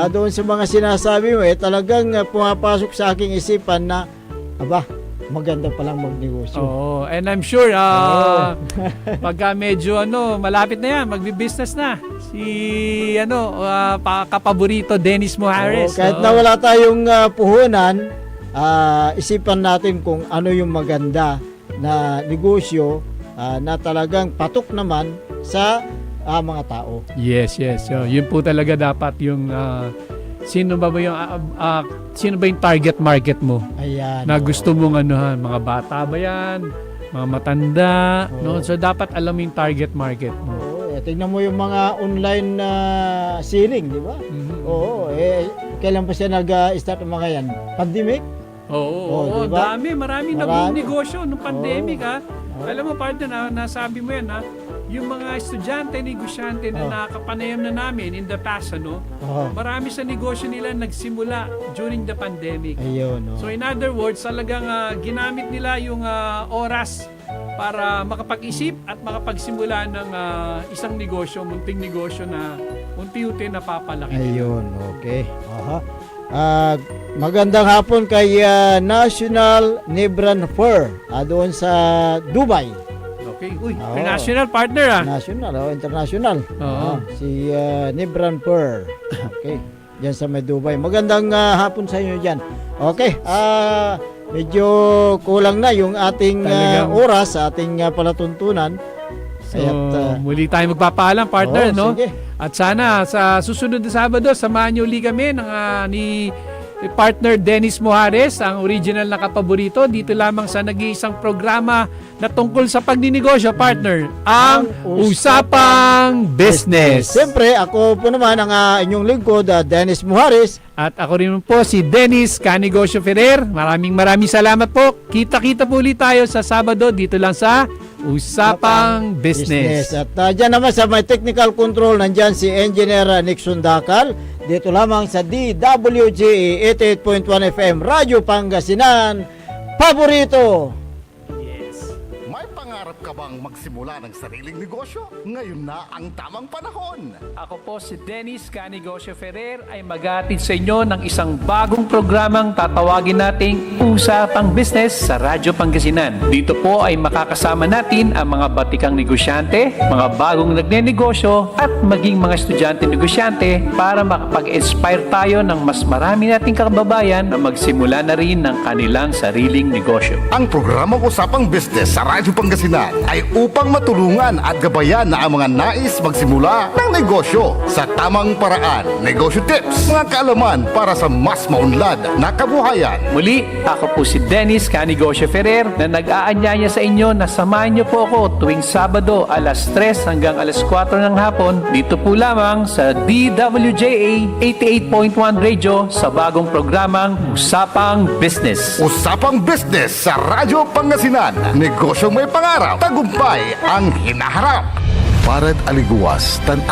doon sa mga sinasabi mo, talagang pumapasok sa aking isipan na, maganda palang magnegosyo. Oo, and I'm sure pagka medyo malapit na yan, magbi-business na si kapaborito Dennis Mojares. Kahit na wala tayong puhunan, isipan natin kung ano yung maganda na negosyo na talagang patok naman sa mga tao. Yes. So, yun po talaga dapat yung sino ba yung target market mo? Ayan. Na gusto mong mga bata ba yan? Mga matanda, no? So dapat alam mo yung target market mo. Tingnan mo yung mga online selling, di ba? Kailan pa siya nag-start ng mga yan? Pandemic? Oo, diba? marami naging negosyo nung pandemic ha. Alam mo, partner, nasabi mo yan ha, yung mga estudyante, negosyante na nakapanayam na namin in the past, marami sa negosyo nila nagsimula during the pandemic. Ayun. So in other words, talagang ginamit nila yung oras para makapag-isip at makapagsimula ng isang negosyo, munting negosyo na unti-unti napapalaki. Ayun, okay. Magandang hapon kay National Nebran Fur doon sa Dubai. Okay. International partner International. Si Nebran Fur. Okay. Diyan sa may Dubai. Magandang hapon sa inyo diyan. Okay. Medyo kulang na yung ating oras sa ating palatuntunan. So, muli tayo magpapaalam, partner, no? Sige. At sana sa susunod na Sabado, samahan niyo uli kami ni partner Dennis Mojares, ang original na kapaborito, dito lamang sa nag-iisang programa na tungkol sa pagninegosyo, partner, ang Usapang Business. Siyempre, ako po naman ang inyong lingkod, Dennis Mojares. At ako rin po si Dennis Canegosio Ferrer. Maraming salamat po. Kita-kita po ulit tayo sa Sabado dito lang sa Usapang Business. At dyan naman sa may technical control, nandyan si Engineer Nixon Dakal. Dito lamang sa DWJ 88.1 FM, Radyo Pangasinan, paborito! May pangarap ka bang magsimula ng sariling negosyo? Ngayon na ang tamang panahon. Ako po si Dennis Canegosio Ferrer ay mag-aatid sa inyo ng isang bagong programang tatawagin nating Usapang Business sa Radyo Pangasinan. Dito po ay makakasama natin ang mga batikang negosyante, mga bagong nagnenegosyo at maging mga estudyante negosyante para makapag-inspire tayo ng mas marami nating kababayan na magsimula na rin ng kanilang sariling negosyo. Ang programang Usapang Business sa Radyo Pangasinan ay upang matulungan at gabayan na ang mga nais magsimula ng negosyo sa tamang paraan. Negosyo tips, mga kaalaman para sa mas maunlad na kabuhayan. Muli, ako po si Dennis Canegosio Ferrer na nag-aanyaya sa inyo na samahan niyo po ako tuwing Sabado alas 3 hanggang alas 4 ng hapon dito po lamang sa DWJA 88.1 Radio sa bagong programang Usapang Business. Usapang Business sa Radyo Pangasinan. Negosyong may pangarap, tagumpay ang hinaharap. Parad aliguas, tan